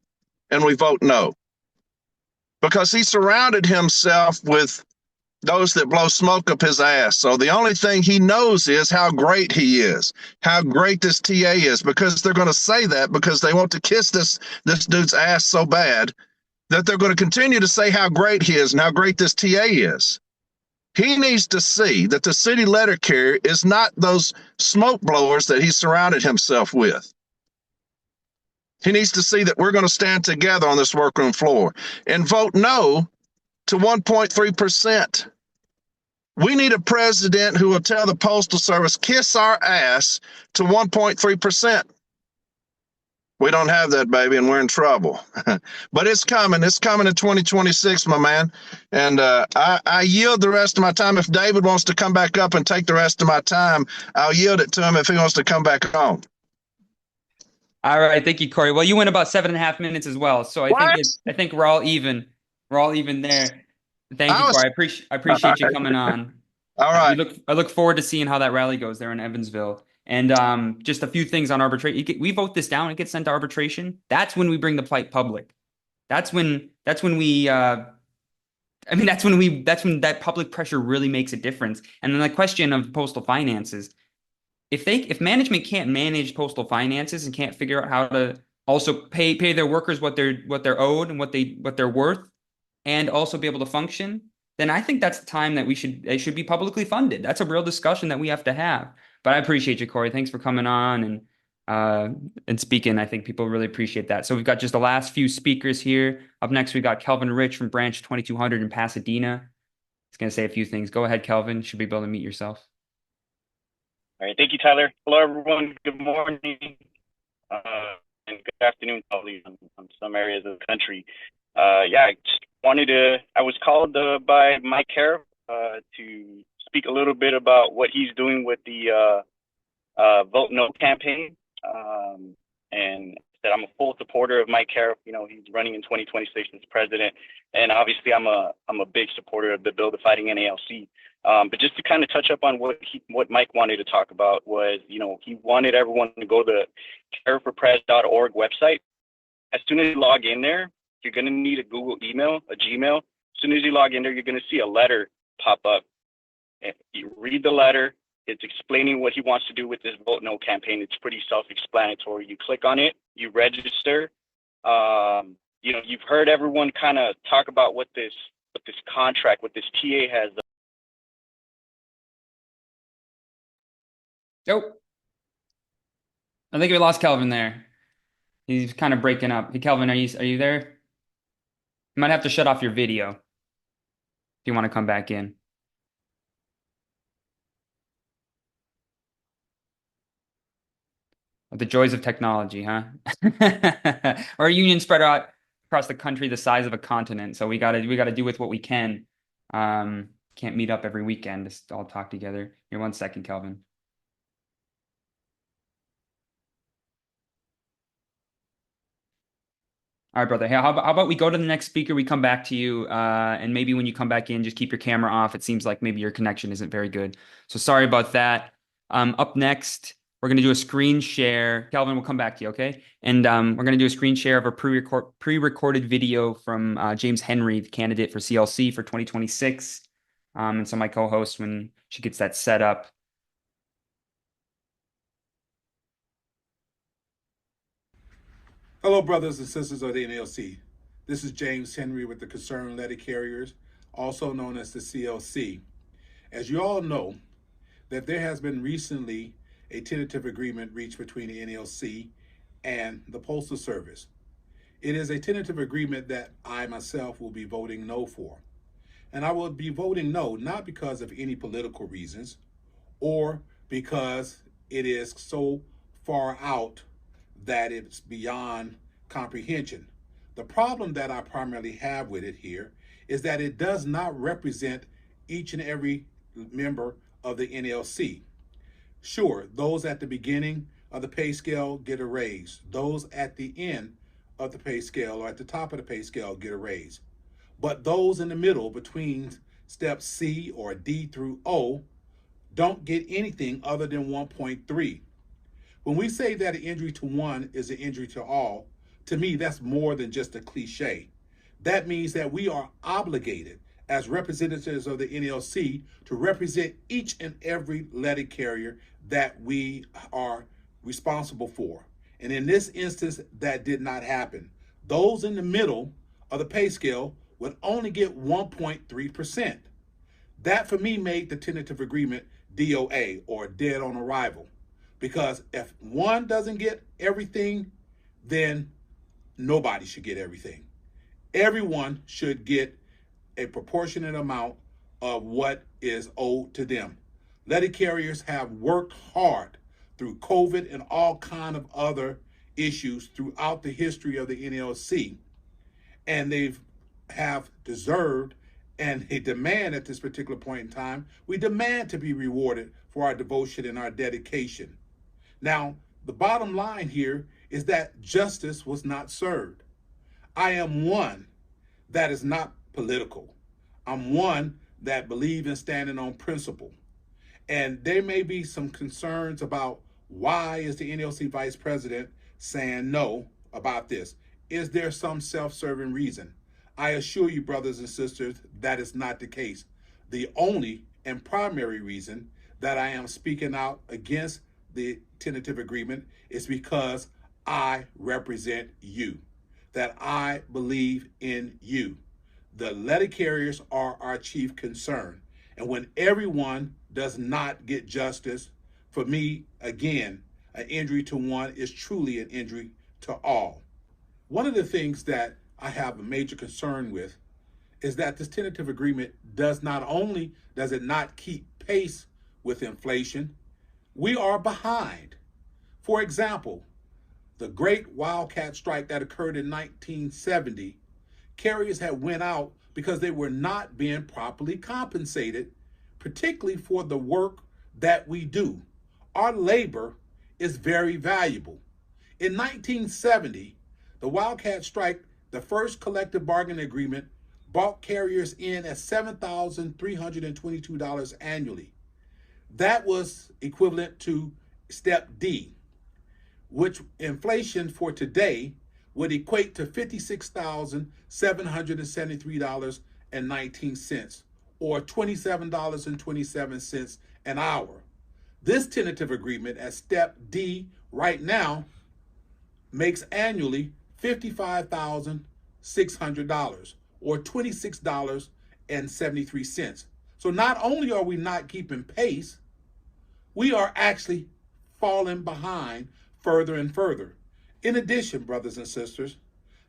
and we vote no? Because he surrounded himself with those that blow smoke up his ass. So the only thing he knows is how great he is, how great this TA is, because they're going to say that because they want to kiss this dude's ass so bad that they're going to continue to say how great he is and how great this TA is. He needs to see that the city letter carrier is not those smoke blowers that he surrounded himself with. He needs to see that we're going to stand together on this workroom floor and vote no to 1.3%. We need a president who will tell the Postal Service, kiss our ass to 1.3%. We don't have that, baby, and we're in trouble. But it's coming. It's coming in 2026, my man. And I yield the rest of my time. If David wants to come back up and take the rest of my time, I'll yield it to him if he wants to come back on. All right, thank you, Corey. Well, you went about 7.5 minutes as well, so I think we're all even. We're all even there. Thank you, Corey. I appreciate you coming on. All right. I look forward to seeing how that rally goes there in Evansville. And just a few things on arbitration. We vote this down, it gets sent to arbitration. That's when we bring the plight public. That's when that public pressure really makes a difference. And then the question of postal finances. If management can't manage postal finances and can't figure out how to also pay their workers what they're owed and what they're worth, and also be able to function, then I think that's the time that they should be publicly funded. That's a real discussion that we have to have. But I appreciate you, Corey. Thanks for coming on and speaking. I think people really appreciate that. So we've got just the last few speakers here. Up next, we got Kelvin Rich from Branch 2200 in Pasadena. He's going to say a few things. Go ahead, Kelvin. Should be able to meet yourself. All right. Thank you, Tyler. Hello, everyone. Good morning and good afternoon, probably on some areas of the country. I just I was called by Mike Harris to speak a little bit about what he's doing with the Vote No campaign. And that I'm a full supporter of Mike Harris. You know, he's running in 2026 as president. And obviously I'm a big supporter of the bill fighting NALC. But just to kind of touch up on what Mike wanted to talk about was, you know, he wanted everyone to go to the careforpress.org website. As soon as you log in there, you're going to need a Google email, a Gmail. As soon as you log in there, you're going to see a letter pop up. And you read the letter. It's explaining what he wants to do with this Vote No campaign. It's pretty self-explanatory. You click on it, you register. You know, you've heard everyone kind of talk about what this contract, what this TA has. Nope. I think we lost Kelvin there. He's kind of breaking up. Hey, Kelvin, are you there? You might have to shut off your video if you want to come back in. The joys of technology, huh? Our union spread out across the country the size of a continent, so we gotta do with what we can. Can't meet up every weekend to all talk together. Here, 1 second, Kelvin. All right, brother. Hey, how about we go to the next speaker? We come back to you, and maybe when you come back in, just keep your camera off. It seems like maybe your connection isn't very good. So sorry about that. Up next, we're going to do a screen share. Calvin, we'll come back to you, okay? And we're going to do a screen share of a pre-recorded video from James Henry, the candidate for CLC for 2026. And so my co-host, when she gets that set up. Hello, brothers and sisters of the NALC. This is James Henry with the Concerned Letter Carriers, also known as the CLC. As you all know, that there has been recently a tentative agreement reached between the NALC and the Postal Service. It is a tentative agreement that I myself will be voting no for. And I will be voting no, not because of any political reasons or because it is so far out that it's beyond comprehension. The problem that I primarily have with it here is that it does not represent each and every member of the NLC. Sure, those at the beginning of the pay scale get a raise. Those at the end of the pay scale or at the top of the pay scale get a raise. But those in the middle between step C or D through O don't get anything other than 1.3. When we say that an injury to one is an injury to all, to me, that's more than just a cliche. That means that we are obligated as representatives of the NLC to represent each and every letter carrier that we are responsible for. And in this instance, that did not happen. Those in the middle of the pay scale would only get 1.3%. That for me made the tentative agreement DOA, or dead on arrival. Because if one doesn't get everything, then nobody should get everything. Everyone should get a proportionate amount of what is owed to them. Letter carriers have worked hard through COVID and all kind of other issues throughout the history of the NLC, and they've have deserved, and they demand at this particular point in time, we demand to be rewarded for our devotion and our dedication. Now, the bottom line here is that justice was not served. I am one that is not political. I'm one that believes in standing on principle. And there may be some concerns about why is the NLC vice president saying no about this? Is there some self-serving reason? I assure you, brothers and sisters, that is not the case. The only and primary reason that I am speaking out against the tentative agreement is because I represent you, that I believe in you. The letter carriers are our chief concern. And when everyone does not get justice, for me, again, an injury to one is truly an injury to all. One of the things that I have a major concern with is that this tentative agreement does not only does it not keep pace with inflation, we are behind. For example, the great wildcat strike that occurred in 1970, carriers had went out because they were not being properly compensated, particularly for the work that we do. Our labor is very valuable. In 1970, the wildcat strike, the first collective bargaining agreement, brought carriers in at $7,322 annually. That was equivalent to step D, which inflation for today would equate to $56,773.19, or $27.27 an hour. This tentative agreement at step D right now makes annually $55,600, or $26.73. So not only are we not keeping pace, we are actually falling behind further and further. In addition, brothers and sisters,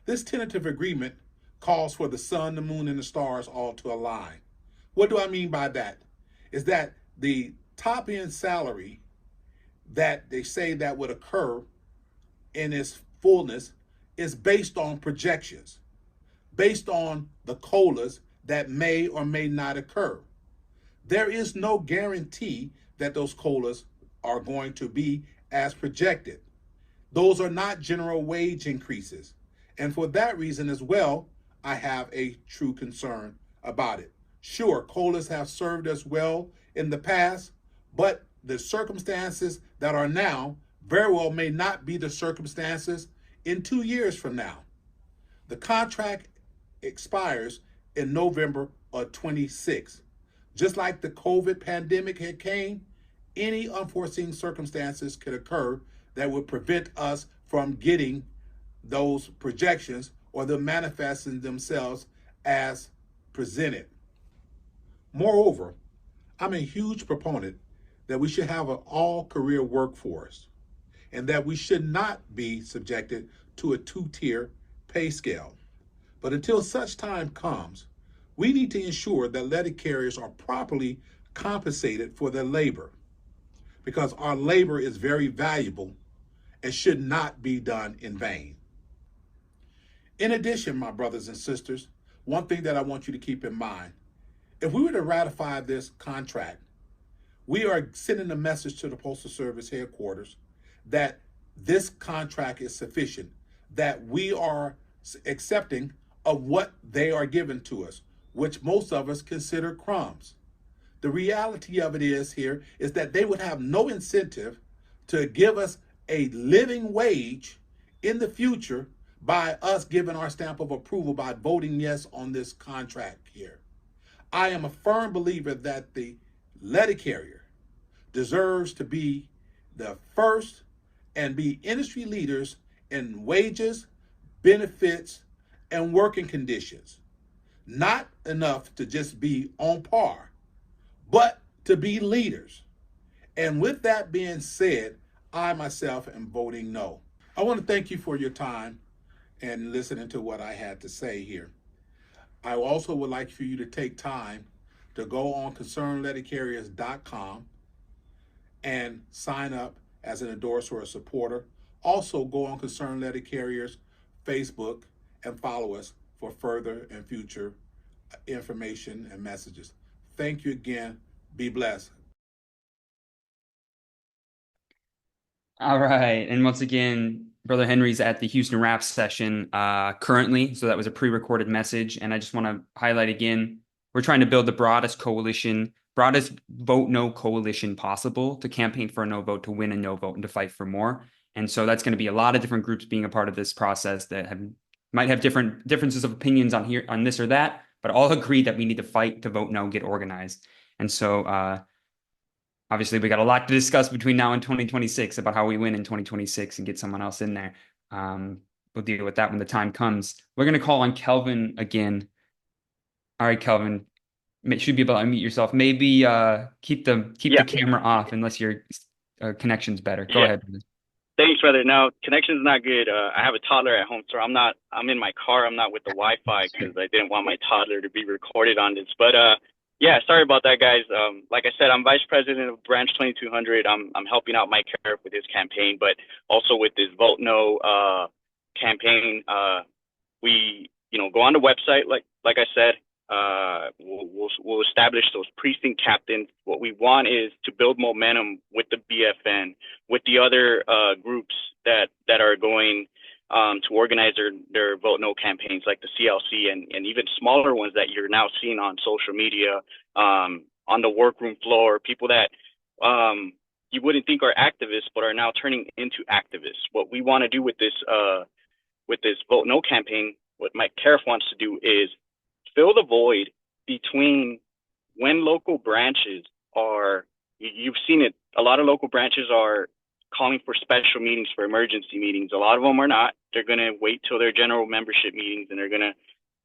this tentative agreement calls for the sun, the moon, and the stars all to align. What do I mean by that? Is that the top end salary that they say that would occur in its fullness is based on projections, based on the COLAs that may or may not occur. There is no guarantee that those COLAs are going to be as projected. Those are not general wage increases. And for that reason as well, I have a true concern about it. Sure, COLAs have served us well in the past, but the circumstances that are now very well may not be the circumstances in 2 years from now. The contract expires in November of 26. Just like the COVID pandemic had came, any unforeseen circumstances could occur that would prevent us from getting those projections or them manifesting themselves as presented. Moreover, I'm a huge proponent that we should have an all-career workforce and that we should not be subjected to a two-tier pay scale. But until such time comes, we need to ensure that letter carriers are properly compensated for their labor, because our labor is very valuable and should not be done in vain. In addition, my brothers and sisters, one thing that I want you to keep in mind, if we were to ratify this contract, we are sending a message to the Postal Service headquarters that this contract is sufficient, that we are accepting of what they are giving to us, which most of us consider crumbs. The reality of it is here is that they would have no incentive to give us a living wage in the future by us giving our stamp of approval by voting yes on this contract here. I am a firm believer that the letter carrier deserves to be the first and be industry leaders in wages, benefits, and working conditions. Not enough to just be on par, but to be leaders. And with that being said, I myself am voting no. I want to thank you for your time and listening to what I had to say here. I also would like for you to take time to go on concernedlettercarriers.com and sign up as an endorser or a supporter. Also go on Concerned Letter Carriers Facebook and follow us for further and future information and messages. Thank you again. Be blessed. All right. And once again, Brother Henry's at the Houston Rap session currently. So that was a pre-recorded message. And I just want to highlight again, we're trying to build the broadest vote no coalition possible to campaign for a no vote, to win a no vote, and to fight for more. And so that's going to be a lot of different groups being a part of this process that might have differences of opinions on this or that, but all agree that we need to fight to vote no, get organized. And so obviously, we got a lot to discuss between now and 2026 about how we win in 2026 and get someone else in there. We'll deal with that when the time comes. We're going to call on Kelvin again. All right, Kelvin, should be able to unmute yourself. Maybe keep the camera off unless your connection's better. Go ahead. Thanks, brother. No, connection's not good. I have a toddler at home, so I'm in my car. I'm not with the Wi-Fi because I didn't want my toddler to be recorded on this. But yeah, sorry about that, guys. Like I said, I'm vice president of Branch 2200. I'm helping out Mike Cariff with his campaign, but also with this Vote No campaign. We go on the website, like I said. We'll establish those precinct captains. What we want is to build momentum with the BFN, with the other groups that are going to organize their Vote No campaigns, like the CLC and even smaller ones that you're now seeing on social media, on the workroom floor, people that you wouldn't think are activists but are now turning into activists. What we want to do with this Vote No campaign, what Mike Cariff wants to do is fill the void between when local branches are, you've seen it, a lot of local branches are calling for special meetings, for emergency meetings. A lot of them are not. They're going to wait till their general membership meetings, and they're going to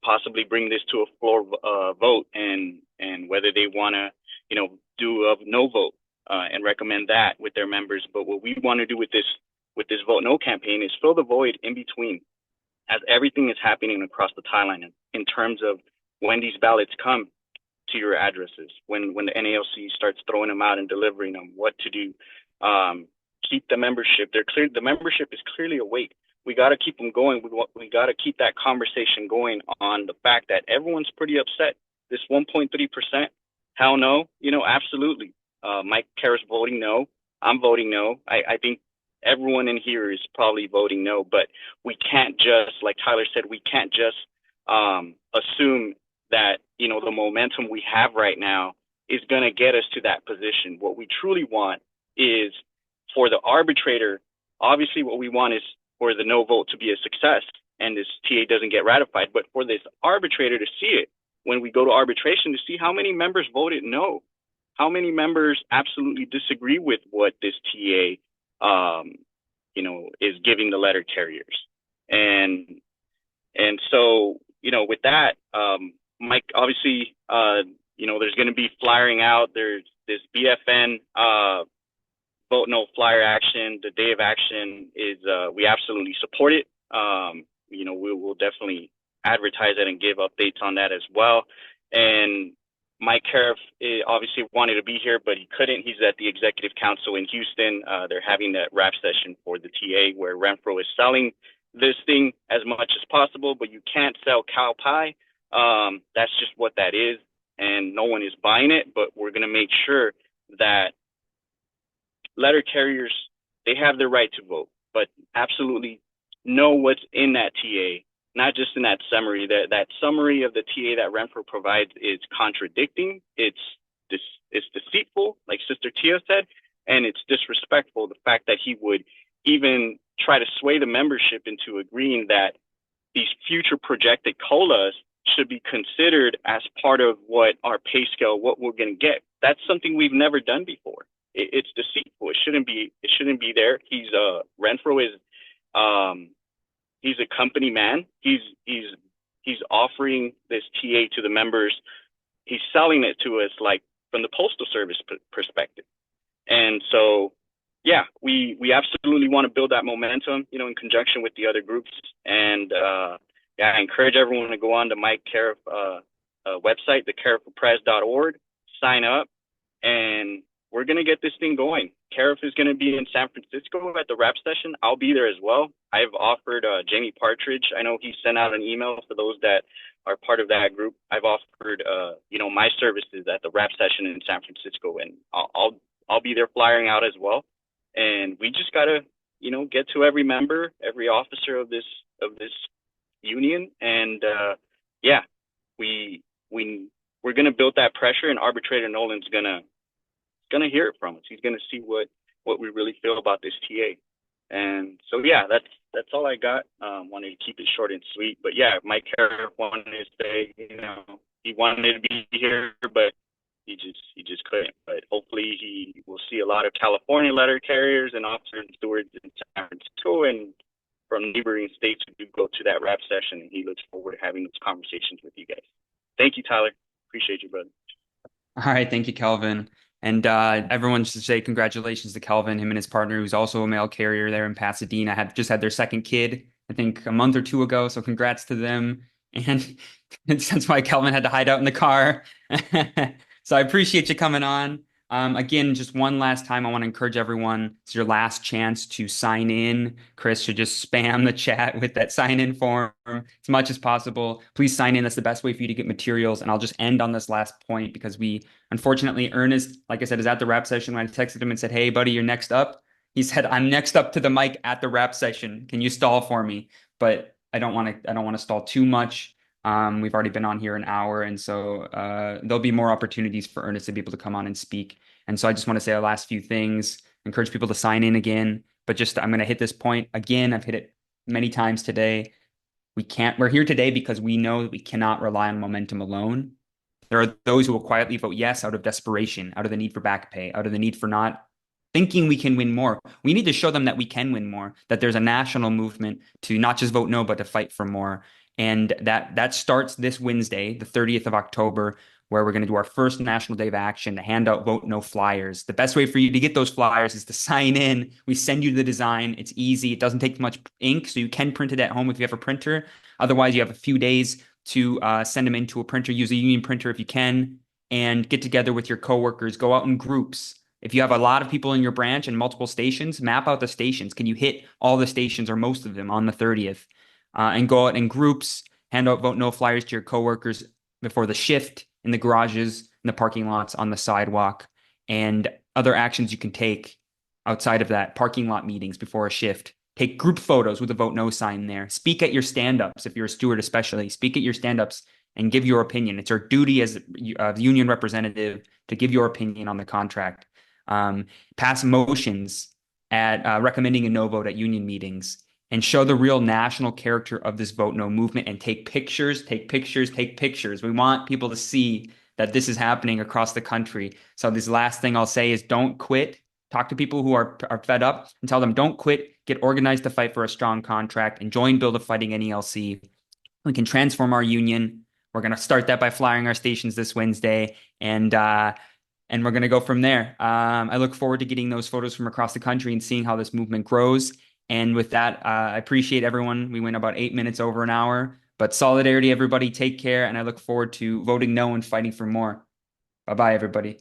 possibly bring this to a floor vote and whether they want to, do a no vote and recommend that with their members. But what we want to do with this Vote No campaign is fill the void in between, as everything is happening across the timeline in terms of when these ballots come to your addresses, when the NALC starts throwing them out and delivering them, what to do. Keep the membership. The membership is clearly awake. We got to keep them going. We got to keep that conversation going on the fact that everyone's pretty upset. This 1.3%, hell no, absolutely. Mike Cariff's voting no. I'm voting no. I think everyone in here is probably voting no, but we can't just, like Tyler said, we can't just assume that, the momentum we have right now is going to get us to that position. What we truly want is for the arbitrator, obviously what we want is for the no vote to be a success and this TA doesn't get ratified, but for this arbitrator to see it when we go to arbitration, to see how many members voted no, how many members absolutely disagree with what this TA is giving the letter carriers. And so, with that, Mike, obviously, there's going to be flyering out. There's this BFN Vote No flyer action. The day of action is, we absolutely support it. We'll definitely advertise it and give updates on that as well. And Mike Cariff obviously wanted to be here, but he couldn't. He's at the Executive Council in Houston. They're having that rap session for the TA where Renfro is selling this thing as much as possible, but you can't sell cow pie. That's just what that is, and no one is buying it. But we're going to make sure that letter carriers, they have the right to vote, but absolutely know what's in that TA, not just in that summary. That summary of the TA that Renfro provides is contradicting. It's deceitful, like Sister Tia said, and it's disrespectful. The fact that he would even try to sway the membership into agreeing that these future projected COLAs should be considered as part of what our pay scale, what we're going to get. That's something we've never done before. It's deceitful. It shouldn't be there. Renfro is, he's a company man. He's offering this TA to the members. He's selling it to us like from the Postal Service perspective. And so, yeah, we absolutely want to build that momentum, in conjunction with the other groups. And yeah, I encourage everyone to go on to Mike Cariff website, thecarifforpress.org, sign up, and we're going to get this thing going. Cariff is going to be in San Francisco at the rap session. I'll be there as well. I've offered Jamie Partridge. I know he sent out an email for those that are part of that group. I've offered, my services at the rap session in San Francisco, and I'll be there flyering out as well. And we just got to, get to every member, every officer of this union. And yeah, we're going to build that pressure, and Arbitrator Nolan's going to hear it from us. He's going to see what we really feel about this TA. And so, yeah, that's all I got. Wanted to keep it short and sweet, but yeah, Mike Cariff wanted to say, he wanted to be here, but he just couldn't. But hopefully he will see a lot of California letter carriers and officers and stewards in San Francisco and from neighboring states who do go to that rap session. And he looks forward to having those conversations with you guys. Thank you, Tyler. Appreciate you, brother. All right. Thank you, Kelvin. And everyone should say congratulations to Kelvin, him and his partner, who's also a mail carrier there in Pasadena, have just had their second kid, I think a month or two ago. So congrats to them. And that's why Kelvin had to hide out in the car. So I appreciate you coming on. Again, just one last time, I want to encourage everyone, it's your last chance to sign in. Chris should just spam the chat with that sign-in form as much as possible. Please sign in. That's the best way for you to get materials. And I'll just end on this last point because unfortunately, Ernest, like I said, is at the rap session. When I texted him and said, hey, buddy, you're next up. He said, I'm next up to the mic at the rap session. Can you stall for me? But I don't want to stall too much. We've already been on here an hour, and so there'll be more opportunities for Ernest to be able to come on and speak. And so I just want to say the last few things, encourage people to sign in again, but I'm going to hit this point again. I've hit it many times today. We're here today because we know that we cannot rely on momentum alone. There are those who will quietly vote yes out of desperation, out of the need for back pay, out of the need for not thinking we can win more. We need to show them that we can win more, that there's a national movement to not just vote no, but to fight for more. And that starts this Wednesday, the 30th of October, where we're going to do our first National Day of Action to hand out vote no flyers. The best way for you to get those flyers is to sign in. We send you the design. It's easy. It doesn't take much ink, so you can print it at home if you have a printer. Otherwise, you have a few days to send them into a printer. Use a union printer if you can, and get together with your coworkers. Go out in groups. If you have a lot of people in your branch and multiple stations, map out the stations. Can you hit all the stations or most of them on the 30th? And go out in groups, hand out vote no flyers to your coworkers before the shift, in the garages, in the parking lots, on the sidewalk, and other actions you can take outside of that, parking lot meetings before a shift. Take group photos with a vote no sign there. Speak at your stand-ups, if you're a steward especially. Speak at your stand-ups and give your opinion. It's our duty as a union representative to give your opinion on the contract. Pass motions at recommending a no vote at union meetings. And show the real national character of this vote no movement, and take pictures. We want people to see that this is happening across the country. So this last thing I'll say is don't quit. Talk to people who are fed up and tell them don't quit. Get organized to fight for a strong contract and join Build a Fighting NALC. We can transform our union. We're going to start that by flyering our stations this Wednesday. And we're going to go from there. I look forward to getting those photos from across the country and seeing how this movement grows. And with that, I appreciate everyone. We went about 8 minutes over an hour, but solidarity, everybody, take care. And I look forward to voting no and fighting for more. Bye-bye, everybody.